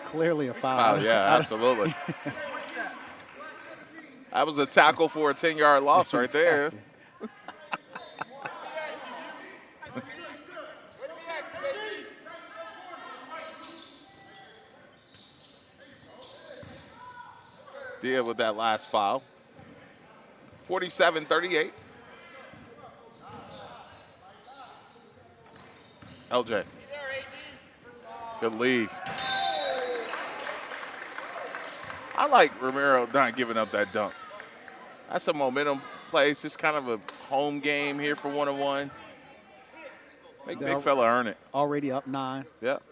Clearly a foul. Oh, yeah, absolutely. That was a tackle for a 10-yard loss right there. Deal with that last foul. 47-38. LJ. Good leave. I like Romero not giving up that dunk. That's a momentum play. It's just kind of a home game here for 1-on-1. Make big fella earn it. Already up 9. Yep.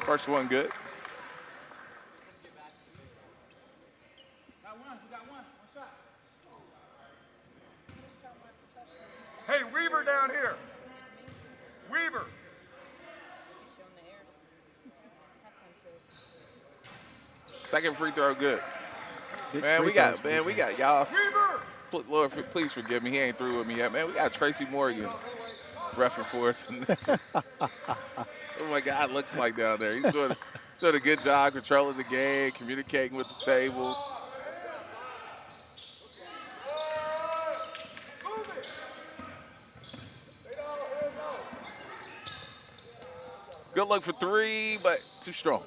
First one good. Second free throw, good. Big Man, free we got throws, y'all. Lord, please forgive me. He ain't through with me yet, man. We got Tracy Morgan reffing for us in this one. That's what my guy looks like down there. He's doing a good job controlling the game, communicating with the table. Good look for three, but too strong.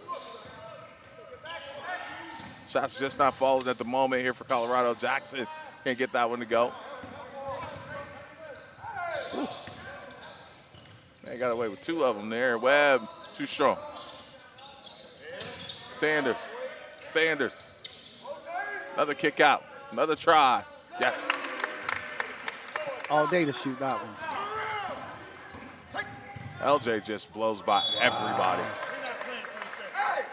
Shots just not falling at the moment here for Colorado. Jackson can't get that one to go. Ooh. Man, got away with two of them there. Webb, too strong. Sanders. Another kick out. Another try. Yes. All day to shoot that one. LJ just blows by everybody. Hey,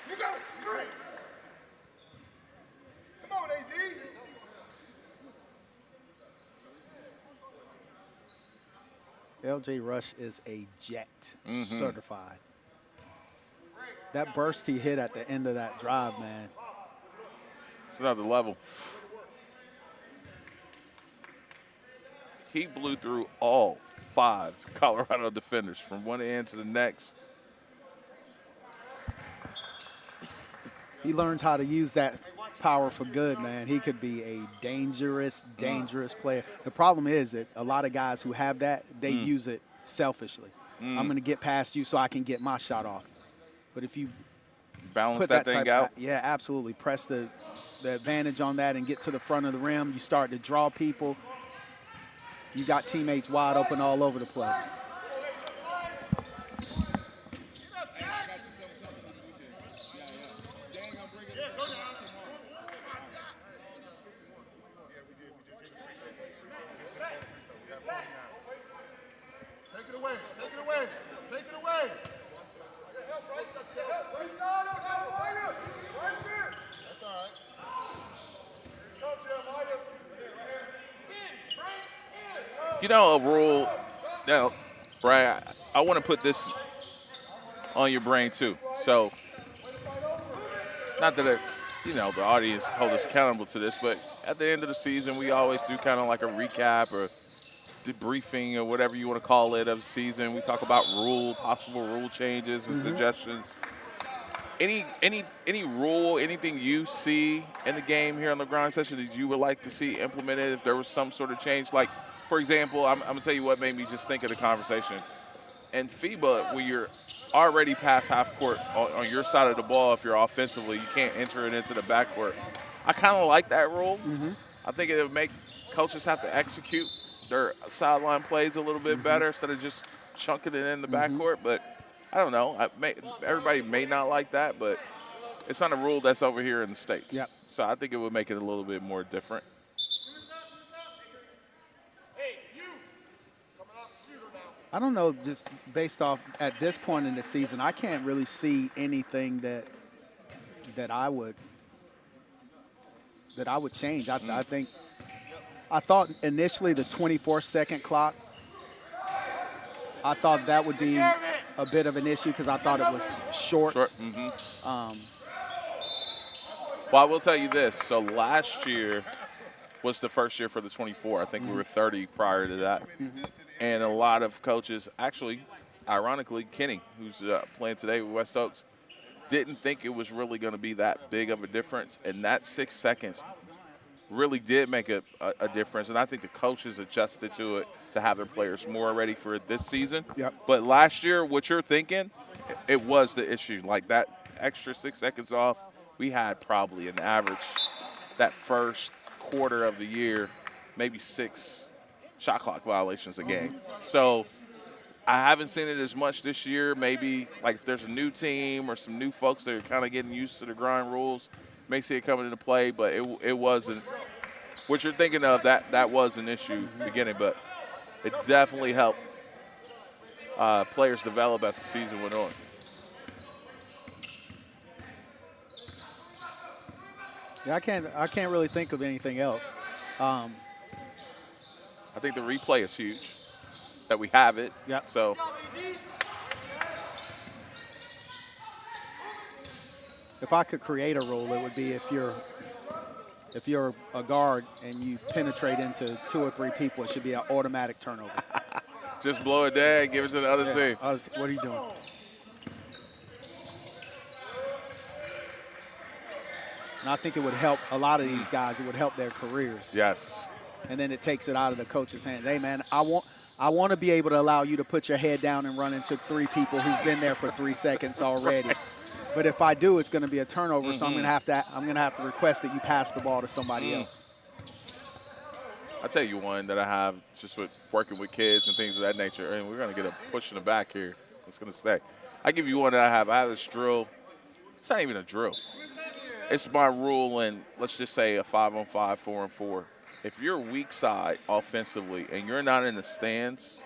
you got sprint. Come on, AD. LJ Rush is a jet, certified. That burst he hit at the end of that drive, man. It's another level. He blew through all 5 Colorado defenders from one end to the next. He learned how to use that power for good, man. He could be a dangerous player. The problem is that a lot of guys who have that, they use it selfishly. I'm going to get past you so I can get my shot off. But if you balance put that thing out, yeah, absolutely. Press the advantage on that and get to the front of the rim. You start to draw people. You got teammates wide open all over the place. Take it away. That's all right. you know, a rule. Now, Brad, I want to put this on your brain too. So, not that the audience hold us accountable to this, but at the end of the season, we always do kind of like a recap or debriefing or whatever you want to call it of the season. We talk about possible rule changes and suggestions. Any rule, anything you see in the game here on the grind session that you would like to see implemented if there was some sort of change? Like, for example, I'm going to tell you what made me just think of the conversation. In FIBA, when you're already past half court on your side of the ball, if you're offensively, you can't enter it into the backcourt. I kind of like that rule. I think it would make coaches have to execute their sideline plays a little bit better instead of just chunking it in the backcourt. But I don't know. Everybody may not like that, but it's not a rule that's over here in the States. Yep. So I think it would make it a little bit more different. I don't know, just based off at this point in the season, I can't really see anything that I would change. I think I thought initially the 24-second clock, I thought that would be a bit of an issue because I thought it was short. Well, I will tell you this. So last year was the first year for the 24. I think we were 30 prior to that. And a lot of coaches, actually, ironically, Kenny, who's playing today with West Oaks, didn't think it was really going to be that big of a difference. And that 6 seconds really did make a difference. And I think the coaches adjusted to it to have their players more ready for it this season. Yep. But last year, what you're thinking, it was the issue. Like that extra 6 seconds off, we had probably an average that first quarter of the year, maybe 6 shot clock violations a game. So I haven't seen it as much this year. Maybe like if there's a new team or some new folks that are kind of getting used to the grind rules, may see it coming into play, but it wasn't. What you're thinking of, that was an issue in the beginning, but it definitely helped players develop as the season went on. Yeah, I can't really think of anything else. I think the replay is huge, that we have it. Yeah. So if I could create a rule, it would be if you're a guard and you penetrate into 2 or 3 people, it should be an automatic turnover. Just blow it dead, give it to the other team. What are you doing? And I think it would help a lot of these guys. It would help their careers. Yes. And then it takes it out of the coach's hands. Hey, man, I want to be able to allow you to put your head down and run into 3 people who've been there for 3 seconds already. Right. But if I do, it's going to be a turnover. So I'm Mm-hmm. going to have to request that you pass the ball to somebody else. I'll tell you one that I have just with working with kids and things of that nature. And we're going to get a push in the back here. It's going to stay. I give you one that I have. I have this drill. It's not even a drill. It's my rule in, let's just say, a 5-on-5, 4-on-4. If you're weak side offensively and you're not in the stands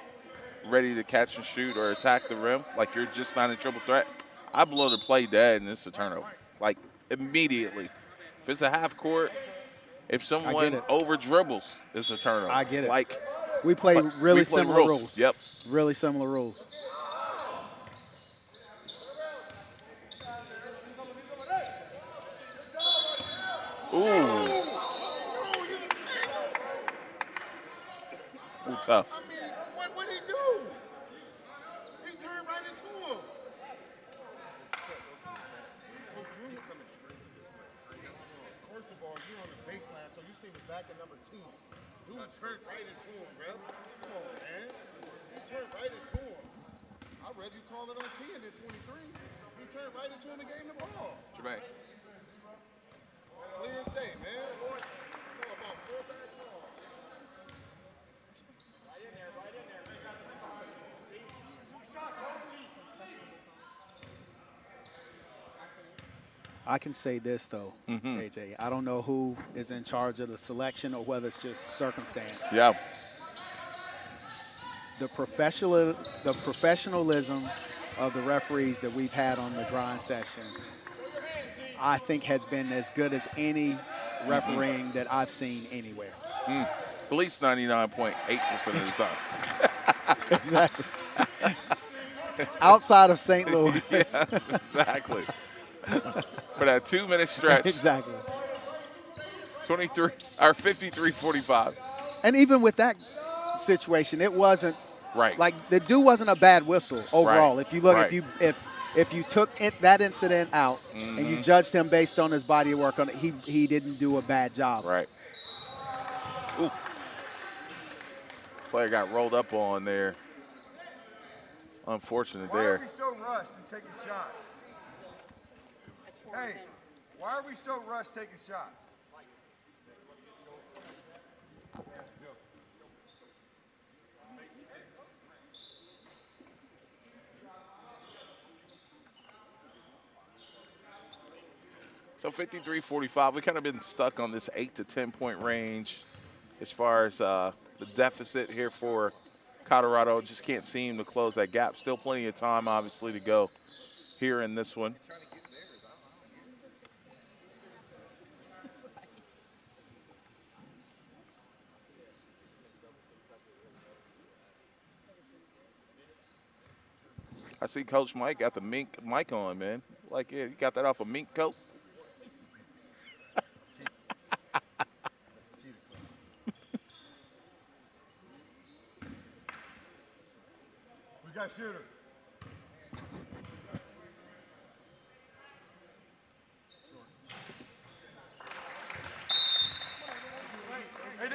ready to catch and shoot or attack the rim, like you're just not in triple threat, I blow the play dead and it's a turnover. Like, immediately. If it's a half court, if someone over dribbles, it's a turnover. I get it. Like, we play really we play similar rules. Yep. Really similar rules. Ooh. Ooh, tough. I mean, what'd he do? He turned right into him. First of all, you're on the baseline, so you see the back of number 2. Dude turned right into him, bro. Come on, man. You turned right into him. I'd rather you call it on 10 than 23. You turned right into him and gave him the ball. Jermaine. Clear as day, man. About 4 back ball. I can say this, though, AJ. I don't know who is in charge of the selection or whether it's just circumstance. Yeah. The professionalism of the referees that we've had on the grind session, I think has been as good as any refereeing that I've seen anywhere. At least 99.8% of the time. Exactly. Outside of St. Louis. Yes, exactly. For that 2-minute stretch. Exactly. 53-45. And even with that situation, it wasn't right. Like the dude wasn't a bad whistle overall. Right. If you look, Right. if you took that incident out and you judged him based on his body of work on it, he didn't do a bad job. Right. Ooh. Player got rolled up on there. Unfortunate Why there. are we so rushed in taking shots? Hey, why are we so rushed taking shots? So 53-45, we kind of been stuck on this 8 to 10 point range as far as the deficit here for Colorado. Just can't seem to close that gap. Still plenty of time, obviously, to go here in this one. I see Coach Mike got the mink mic on, man. Like, yeah, you got that off a mink coat? We got a shooter. AD.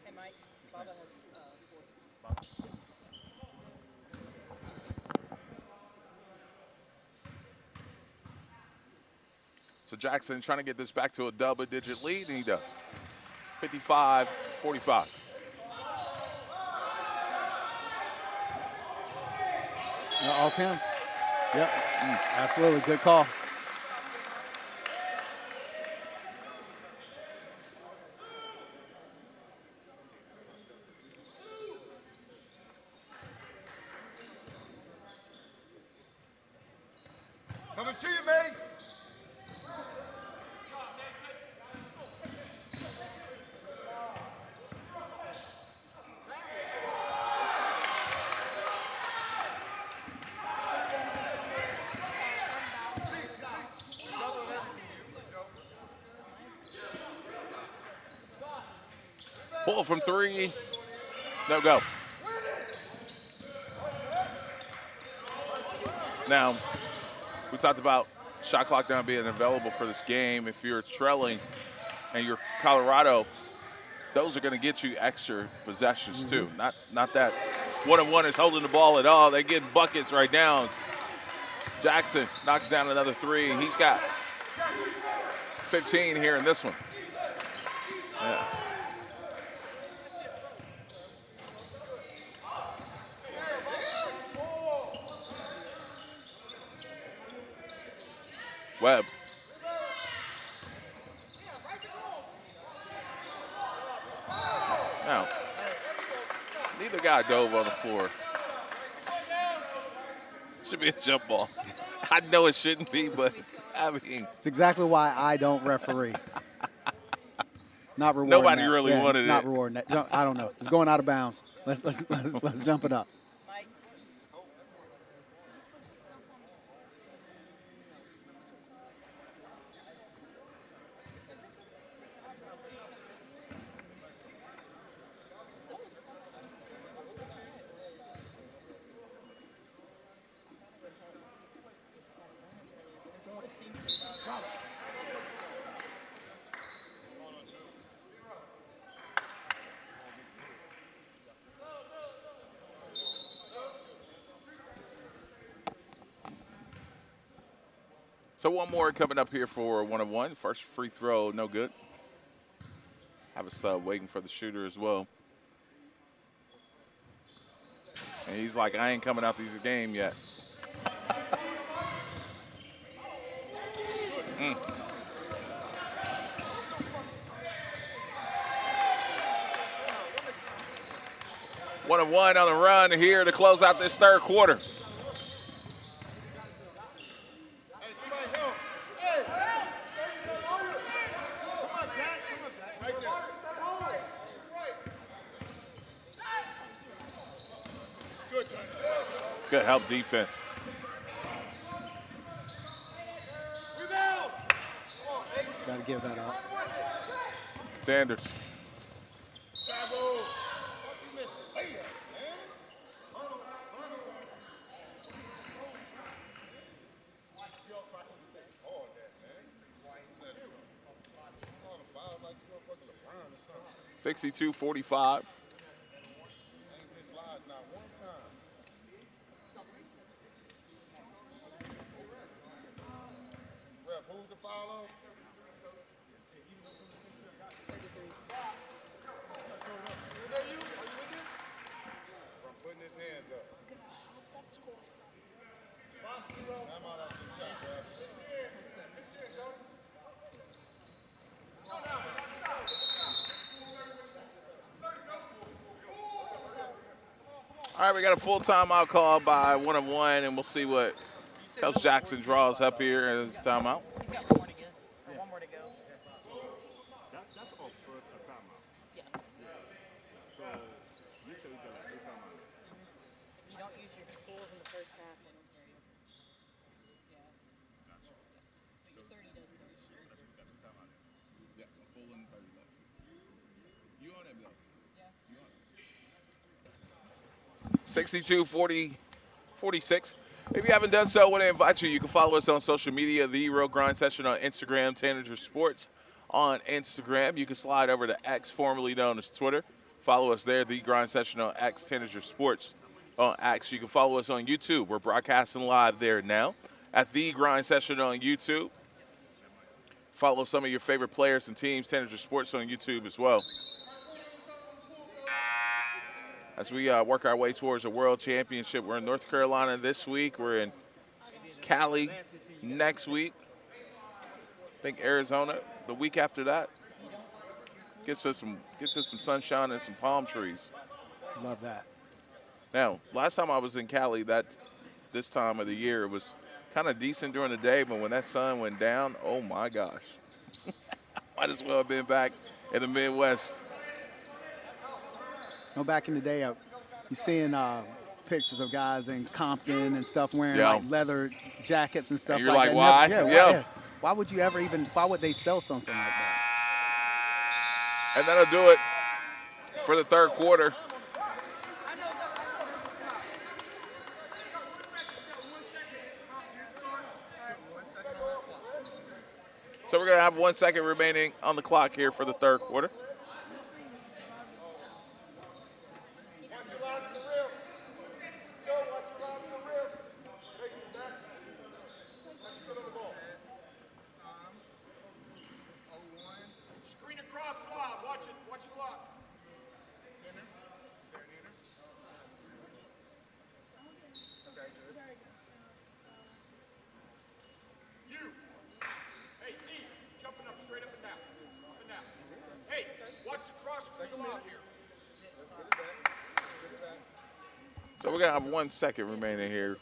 Hey, Mike. Baba has 4. So Jackson trying to get this back to a double-digit lead, and he does. 55-45. Off him. Yep. Absolutely. Good call. Coming to you, Mace. Pull from 3. No go. Now, we talked about shot clock not being available for this game. If you're trailing and you're Colorado, those are going to get you extra possessions too. Not that 1-on-1 is holding the ball at all. They get buckets right now. Jackson knocks down another 3. He's got 15 here in this one. Yeah. Webb. Now, neither guy dove on the floor. Should be a jump ball. I know it shouldn't be, but I mean. It's exactly why I don't referee. Not rewarding Nobody that. really wanted not it. Not rewarding that. I don't know. It's going out of bounds. Let's jump it up. So one more coming up here for 1-on-1. First free throw, no good. Have a sub waiting for the shooter as well. And he's like, I ain't coming out these game yet. One-on-one on the run here to close out this third quarter. Good help defense. Got to give that up. Sanders. (62-45). Who's the foul? I'm putting his hands up. I'm out after the shot, bro. All right, we got a full timeout call by 1-on-1, and we'll see what Coach Jackson draws up here in his timeout. He's got one more to go. One more to go. That's our first timeout. Yeah. So you said we got like 2 timeouts. If you don't use your tools in the first half, they don't carry you. Yeah. Gotcha. But your 30 doesn't. That's we got 2 timeouts. Yeah, full and 30 left. You on it, Bill? Yeah. You on it. 62-46. If you haven't done so, I want to invite you. You can follow us on social media, The Real Grind Session on Instagram, Tanager Sports on Instagram. You can slide over to X, formerly known as Twitter. Follow us there, The Grind Session on X, Tanager Sports on X. You can follow us on YouTube. We're broadcasting live there now at The Grind Session on YouTube. Follow some of your favorite players and teams, Tanager Sports on YouTube as well. As we work our way towards a world championship, we're in North Carolina this week. We're in Cali next week. I think Arizona the week after that. Gets us some sunshine and some palm trees. Love that. Now, last time I was in Cali, this time of the year, it was kind of decent during the day, but when that sun went down, oh my gosh. Might as well have been back in the Midwest. You know, back in the day, you're seeing pictures of guys in Compton and stuff wearing Yeah. like leather jackets and stuff And you're like like, that. why? Yeah, Yeah. why would you ever why would they sell something like that? And that'll do it for the third quarter. So we're going to have 1 second remaining on the clock here for the third quarter. So we're going to have 1 second remaining here.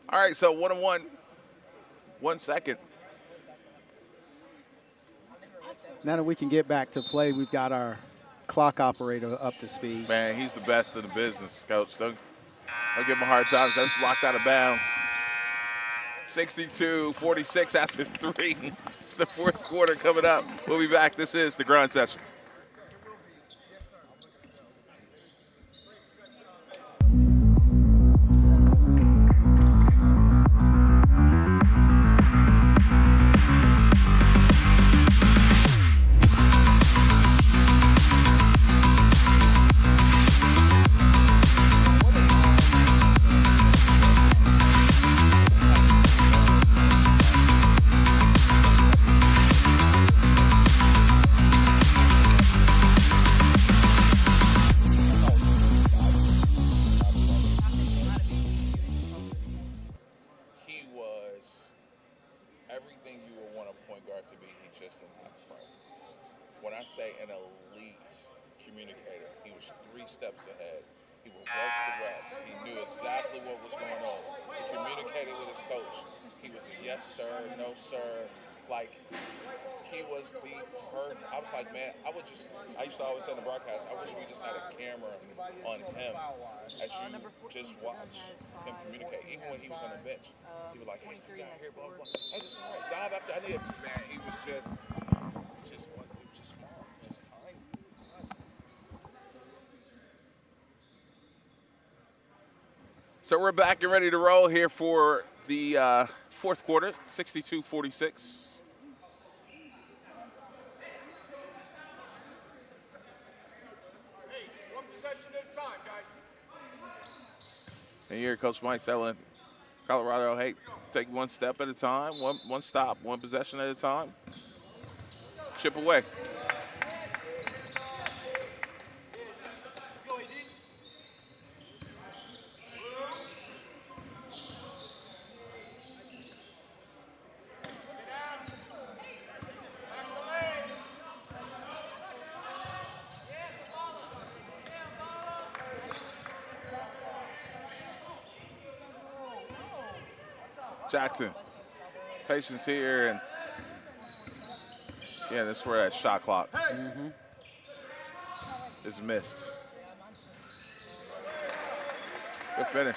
All right, so 1-1, 1 second. Now that we can get back to play, we've got our clock operator up to speed. Man, he's the best in the business, Coach. Don't give him a hard time. That's blocked out of bounds. 62-46 after 3. It's the fourth quarter coming up. We'll be back. This is the Grind Session. Just watch him communicate. Even when he was on the bench, he was like, "Hey, you got here, blah blah." Hey, it's all right. Dive after I need. Man, he was just smart, just tiny. So we're back and ready to roll here for the fourth quarter, 62-46. And here, Coach Mike telling Colorado, hey, take one step at a time, one stop, one possession at a time. Chip away. Jackson, patience here, and yeah, that's where that shot clock is missed. Good finish.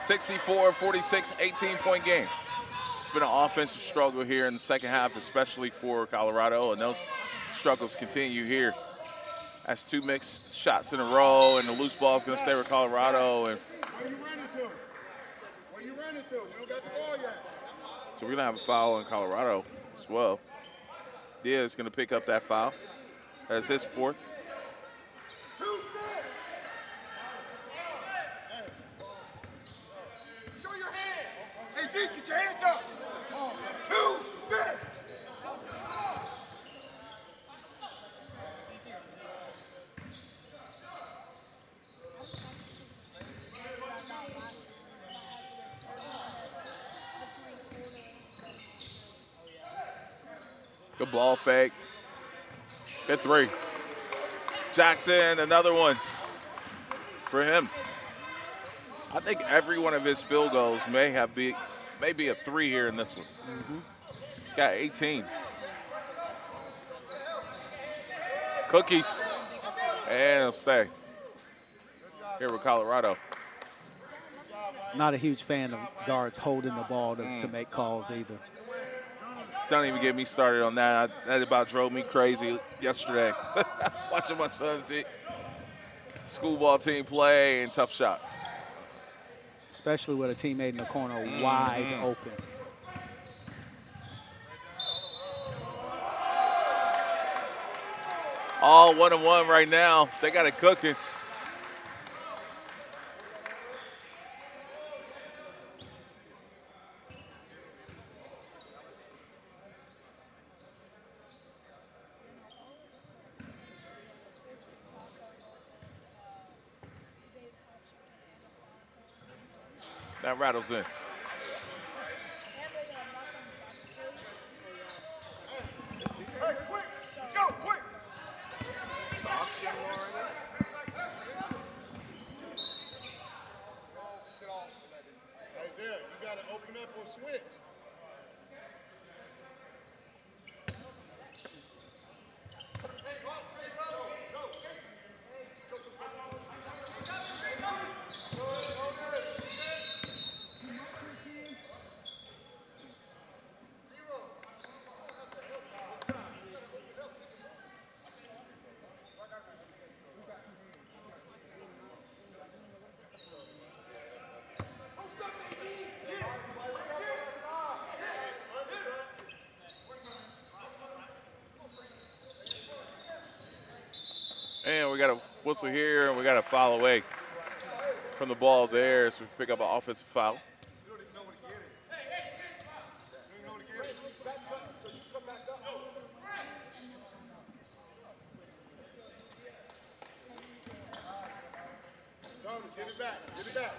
(64-46), 18-point game. It's been an offensive struggle here in the second half, especially for Colorado, and those struggles continue here. That's two mixed shots in a row, and the loose ball is going to stay with Colorado. And Where you running to? Where you running to? We don't got the ball yet. so we're going to have a foul on Colorado as well. Diaz is going to pick up that foul. That's his fourth. Show your hand. Hey, D, get your hands up. 2 5. Good ball fake. Good three. Jackson, another one for him. I think every one of his field goals may be a three here in this one. He's got 18. Cookies, and he'll stay here with Colorado. Not a huge fan of guards holding the ball to make calls either. Don't even get me started on that. That about drove me crazy yesterday. Watching my son's school ball team play and tough shot. Especially with a teammate in the corner wide open. All 1-on-1 right now. They got it cooking. That rattles in. Isaiah, you got to open up or switch. And we got a whistle here, and we got a foul away from the ball there as we pick up an offensive foul. Tony, get it back, get it back.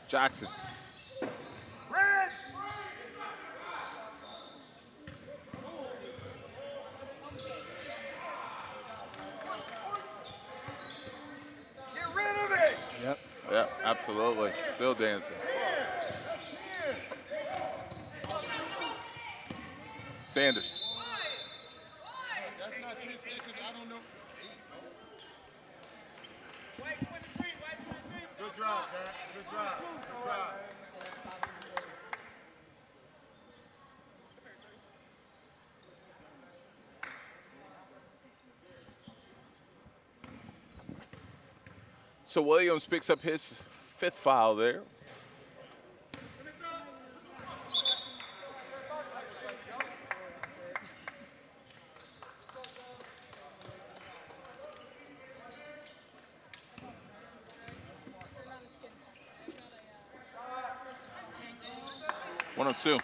Jackson. Red. Get rid of it. Yep. Yeah, absolutely. Still dancing. Sanders. That's not 10 seconds. I don't know. Good job, Jack. Good job. Good job. So Williams picks up his fifth foul there. One or two.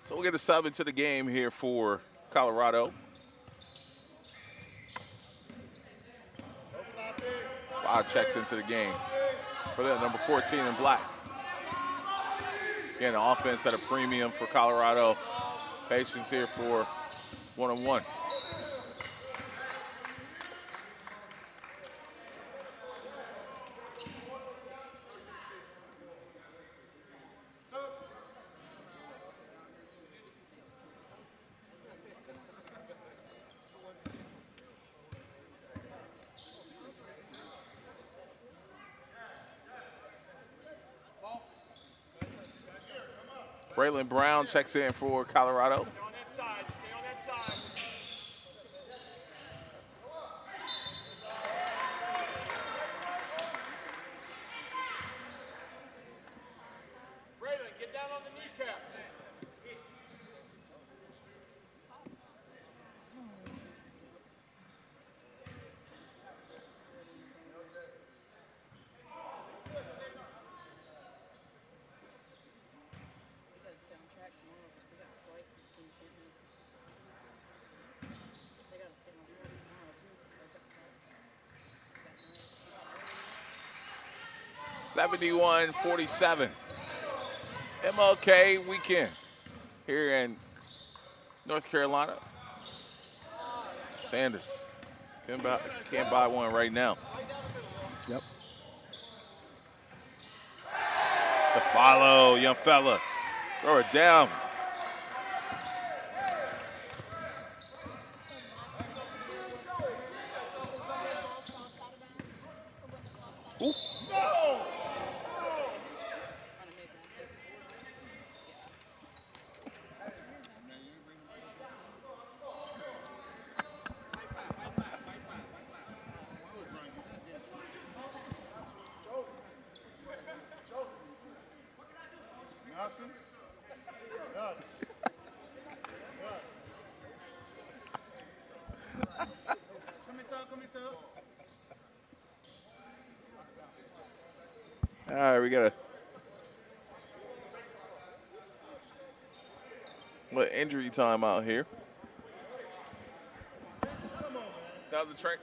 So we'll get a sub into the game here for Colorado. Bob checks into the game for that number 14 in black. Again, the offense at a premium for Colorado. Patience here for one-on-one. Braylon Brown checks in for Colorado. Braylon, get down on the kneecap. 71-47. MLK weekend here in North Carolina. Sanders can't buy one right now. Yep. The follow, young fella. Throw it down. Ooh. No! Nothing? Nothing. Come here, son. All right, we got a injury time out here. Now the train.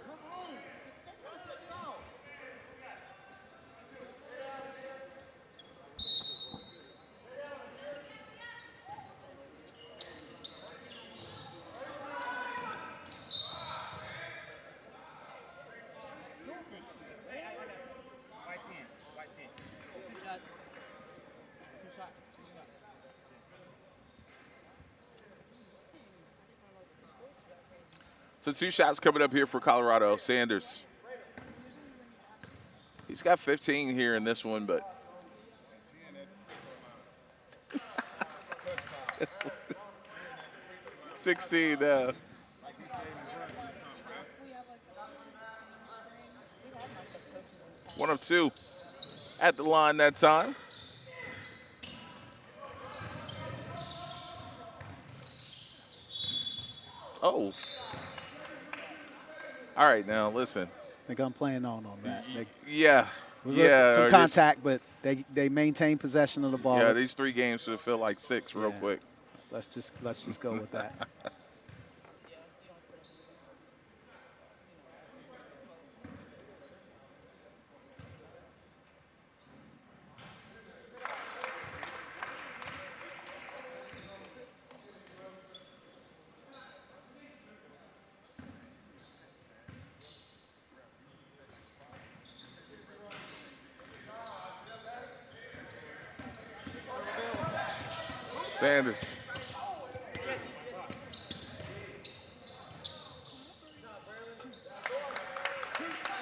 So 2 shots coming up here for Colorado. Sanders. He's got 15 here in this one, but 16 now. 1 of 2 at the line that time. Oh. All right, now listen. I think I'm playing on that. Yeah. Was Yeah. some contact, but they maintain possession of the ball. Yeah, these 3 games should feel like 6 real quick. Let's just go with that. Sanders.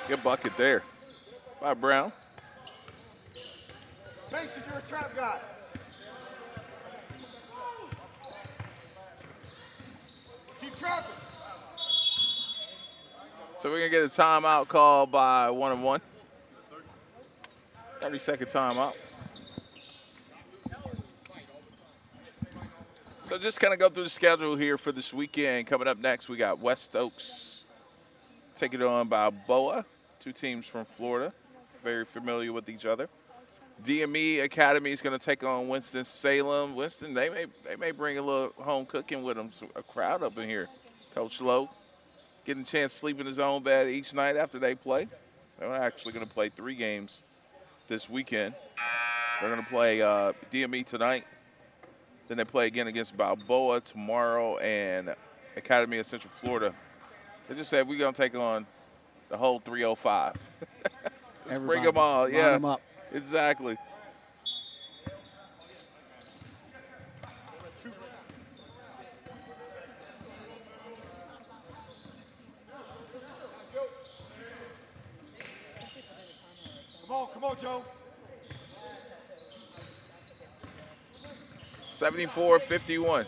Good bucket there by Brown. Mason, you're a trap guy. Keep trapping. So we're going to get a timeout call by 1 of 1. 30-second timeout. So just kind of go through the schedule here for this weekend. Coming up next, we got West Oaks taking it on Balboa, 2 teams from Florida, very familiar with each other. DME Academy is going to take on Winston-Salem. Winston, they may bring a little home cooking with them, so a crowd up in here. Coach Lowe getting a chance to sleep in his own bed each night after they play. They're actually going to play 3 games this weekend. They're going to play DME tonight. Then they play again against Balboa tomorrow and Academy of Central Florida. They just said we're going to take on the whole 305. Let's bring them all. Line Yeah, them up. Exactly. Come on, Joe. 74-51.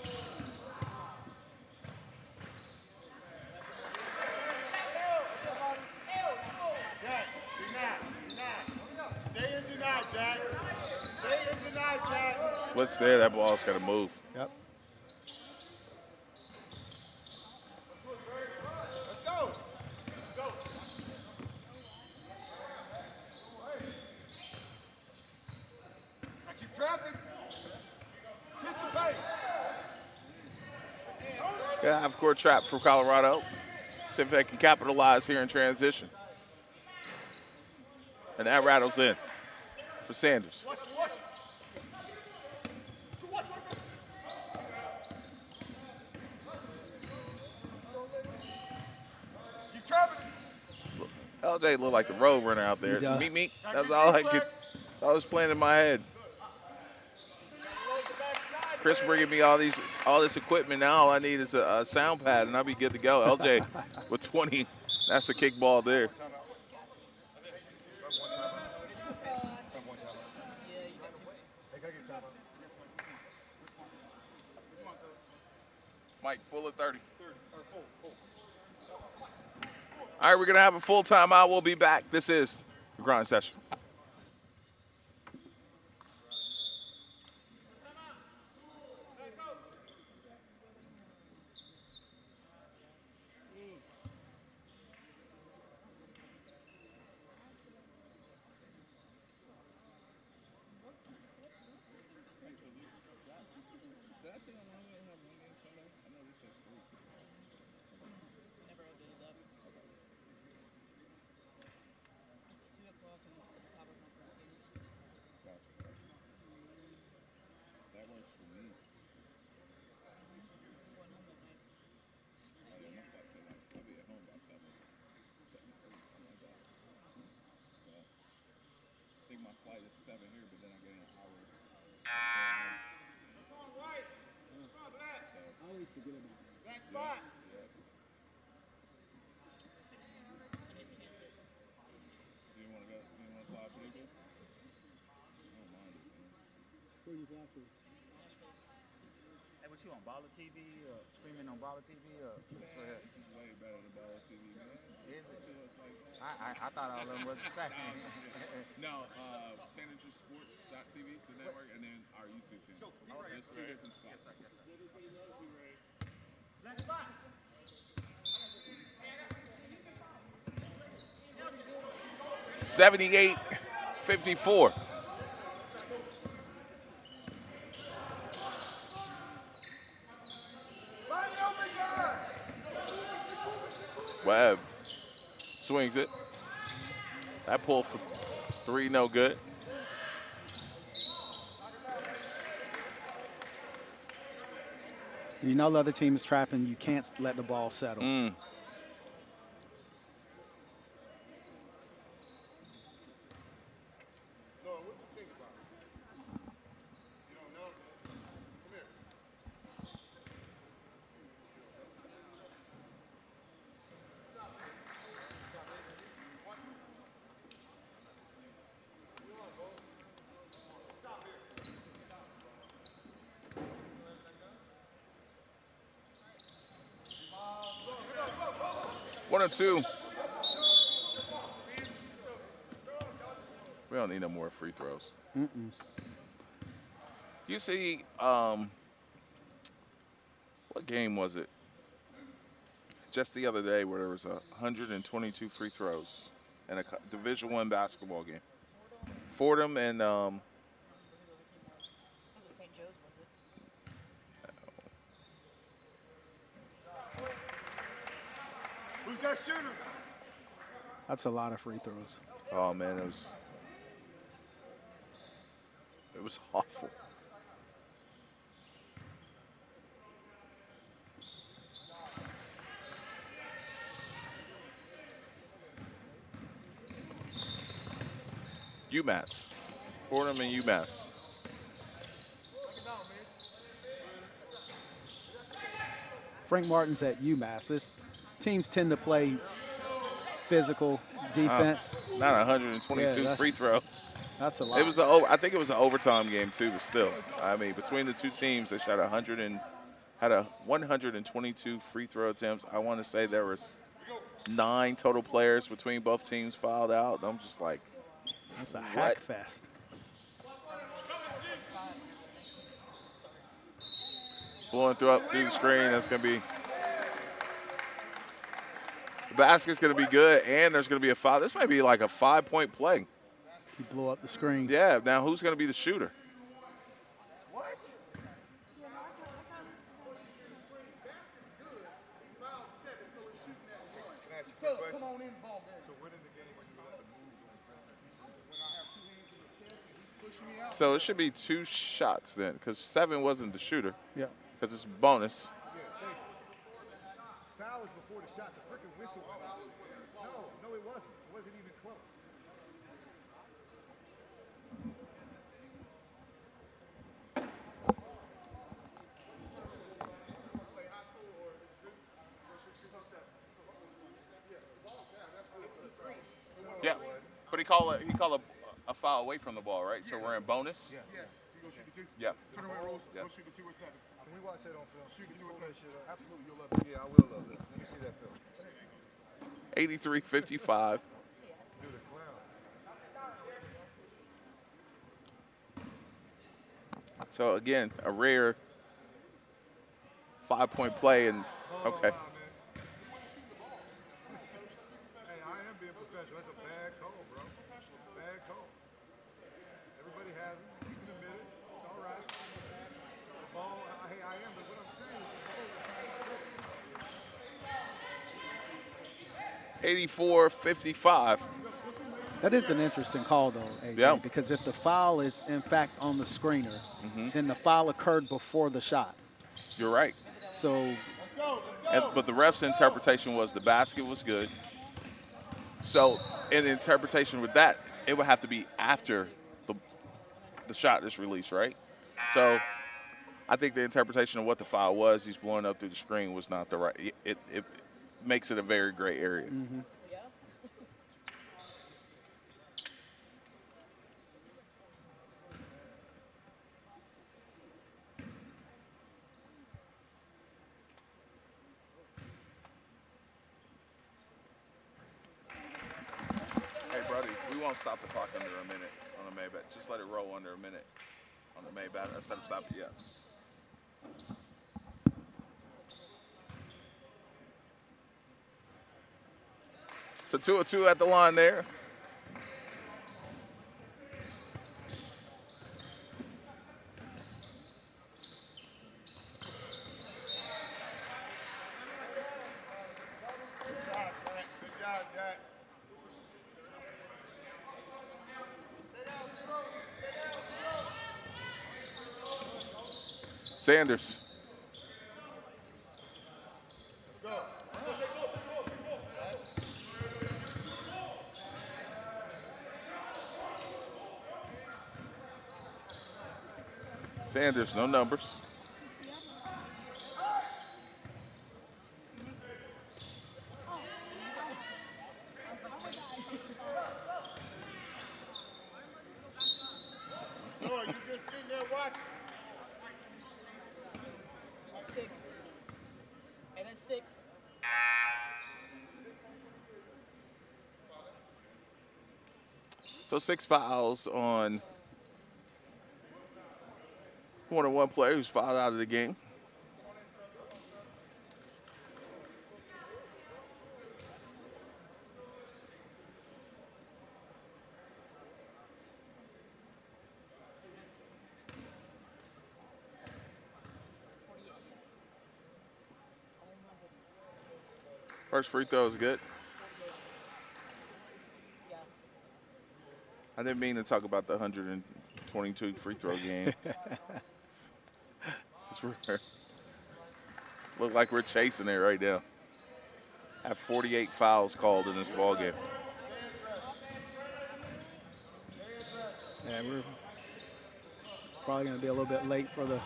Blitz there, that ball's got to move. Yep. Let's go. I keep trapping. Anticipate. Yeah, half-court trap for Colorado. See if they can capitalize here in transition. And that rattles in. for Sanders. LJ looked like the road runner out there. He does. Meet me. That's all I could. That's all I was playing in my head. Chris bringing me all this equipment. Now all I need is a sound pad, and I'll be good to go. LJ with 20. That's the kickball there. Mike, full of 30. All right, we're going to have a full timeout. We'll be back. This is the Grind Session. My flight is 7 here, but then I get an hour. It's on white. It's on black. I always forget about that. Black spot. Yeah. Do you want to go? Do you want to fly pretty good? I don't mind it. Where you fly for? Hey, what you on Baller TV? Screaming on Baller TV? This is way better than Baller TV, man. Is it? I thought all of them was the same. No, SanAndreasSports.tv is the network, and then our YouTube channel. There's 2 different spots. Next spot. $78-54. Webb swings it. That pull for 3, no good. You know the other team is trapping. You can't let the ball settle. One or two. We don't need no more free throws. You see, what game was it? Just the other day where there was 122 free throws in a Division I basketball game. Fordham and Was it St. Joe's, was it? Who's that shooter? That's a lot of free throws. Oh man, it was awful. UMass. Fordham and UMass. Frank Martin's at UMass. This teams tend to play physical defense. Not 122 free throws. That's a lot. It was I think it was an overtime game too, but still, I mean, between the two teams, they shot 122 free throw attempts. I want to say there was 9 total players between both teams fouled out. I'm just like, that's a hack fest. Blowing through the screen. That's going to be the basket's going to be good, and there's going to be a foul. This might be like a 5-point play. You blow up the screen. Yeah. Now who's going to be the shooter? What? Come on in, ball man. So when in the game when you have to move when I have 2 hands in the chest and So it should be 2 shots then, because 7 wasn't the shooter. Yeah. Because it's bonus. Foul was before the shot. The freaking whistle went off. No, it wasn't. It wasn't even close. Yeah, but he called a foul away from the ball, right? So we're in bonus. Yeah. Yes. You gonna shoot the 2? Yeah. Turn around, Rose. Yeah. Go shoot the 2 at 7. Can we watch that on film? Shoot the 2 at 7. Absolutely, you'll love it. Yeah, I will love it. Let me see that film. 83-55. Dude, a clown. So again, a rare 5-point play, and okay. Hey, I am being professional. That's a bad call, bro. Bad call. Everybody has it. You can admit it. It's all right. The ball, hey, I am, but what I'm saying is the ball is 84-55. That is an interesting call, though, AJ, Yeah. because if the foul is, in fact, on the screener, then the foul occurred before the shot. You're right. So, But the ref's interpretation was the basket was good. So in the interpretation with that, it would have to be after the shot is released, right? So I think the interpretation of what the foul was, he's blowing up through the screen, was not the right. It makes it a very gray area. Hey, Brody, we won't stop the clock under a minute on the Maybach. Just let it roll under a minute on the Maybach. Instead of stopping, yeah. So 2-2 at the line there. Good job, Jack. Sanders. Sanders, no numbers. No, you just sitting there watching. That's 6. And that's 6. So 6 fouls on more than one player who's fouled out of the game. First free throw is good. I didn't mean to talk about the 122 free throw game. Look like we're chasing it right now. Have 48 fouls called in this ball game. yeah, we're probably going to be a little bit late for the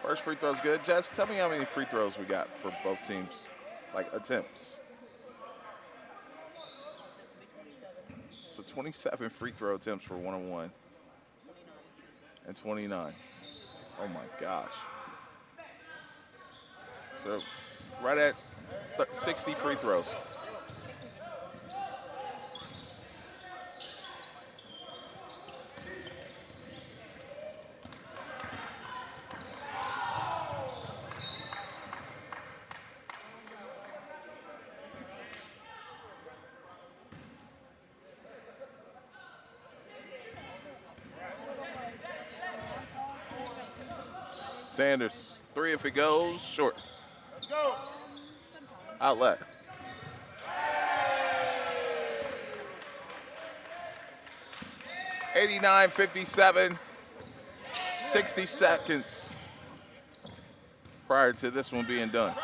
First free throw's good. Jess, tell me how many free throws we got for both teams, like attempts. So 27 free throw attempts for 1-on-1. And 29. Oh my gosh. So right at 60 free throws. Sanders, 3 if it goes, short. Let's go. Outlet. $89.57, 60 seconds prior to this one being done.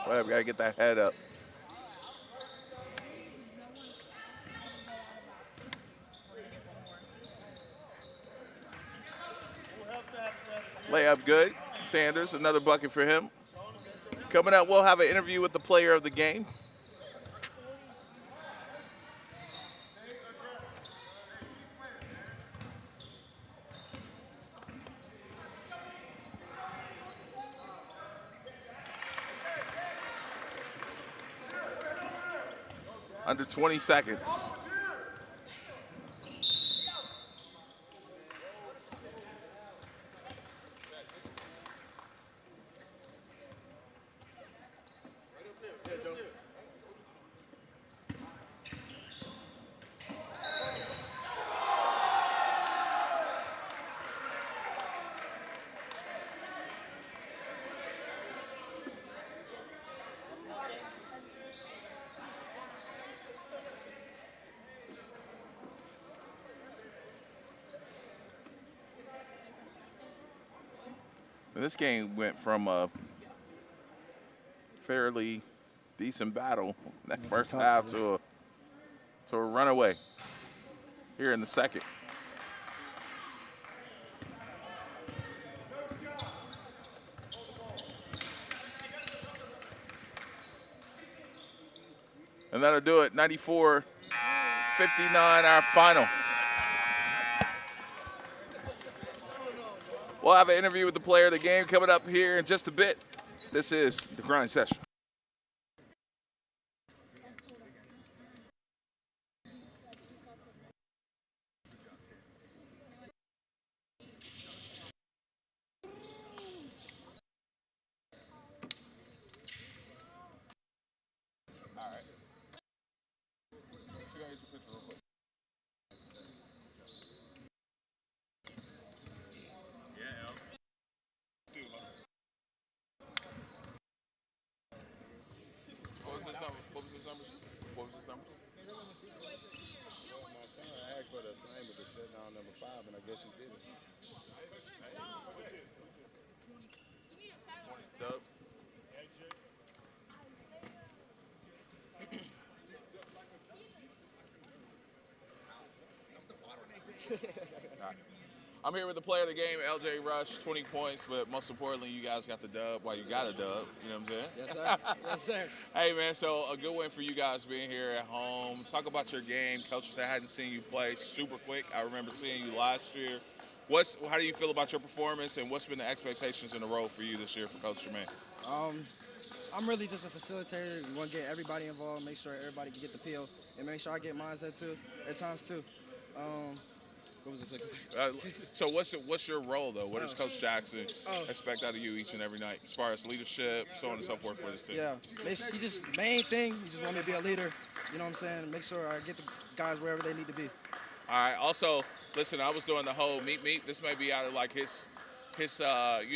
Well, we gotta get that head up. Layup good. Sanders, another bucket for him. Coming up, we'll have an interview with the player of the game. Under 20 seconds. This game went from a fairly decent battle that first half to a runaway here in the second. And that'll do it, 94-59, our final. We'll have an interview with the player of the game coming up here in just a bit. This is the Grind Session. All right. What was his numbers? Well, my son asked for the assignment to shut down number 5, and I guess he did it. Dub. I'm here with the player of the game, LJ Rush, 20 points, but most importantly, you guys got the dub. Well, you got a dub, you know what I'm saying? Yes, sir. Yes, sir. Hey, man, so a good win for you guys being here at home. Talk about your game. Coach said I hadn't seen you play super quick. I remember seeing you last year. How do you feel about your performance, and what's been the expectations in the role for you this year for Coach Jermaine? I'm really just a facilitator. I want to get everybody involved, make sure everybody can get the peel, and make sure I get mine at times too. What was the second thing? So what's your role, though? What does Coach Jackson expect out of you each and every night as far as leadership, so on and so forth for this team? Yeah, he just, main thing, he just want me to be a leader, you know what I'm saying? Make sure I get the guys wherever they need to be. All right, also, listen, I was doing the whole meet. This may be out of like his you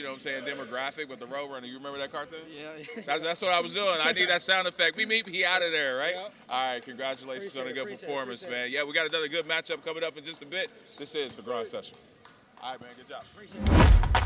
know what I'm saying, demographic with the Roadrunner. You remember that cartoon? Yeah. That's what I was doing. I need that sound effect. Meet, he out of there, right? Yep. All right, congratulations on a good performance, man. Yeah, we got another good matchup coming up in just a bit. This is the Grind Session. All right, man, good job. Appreciate it.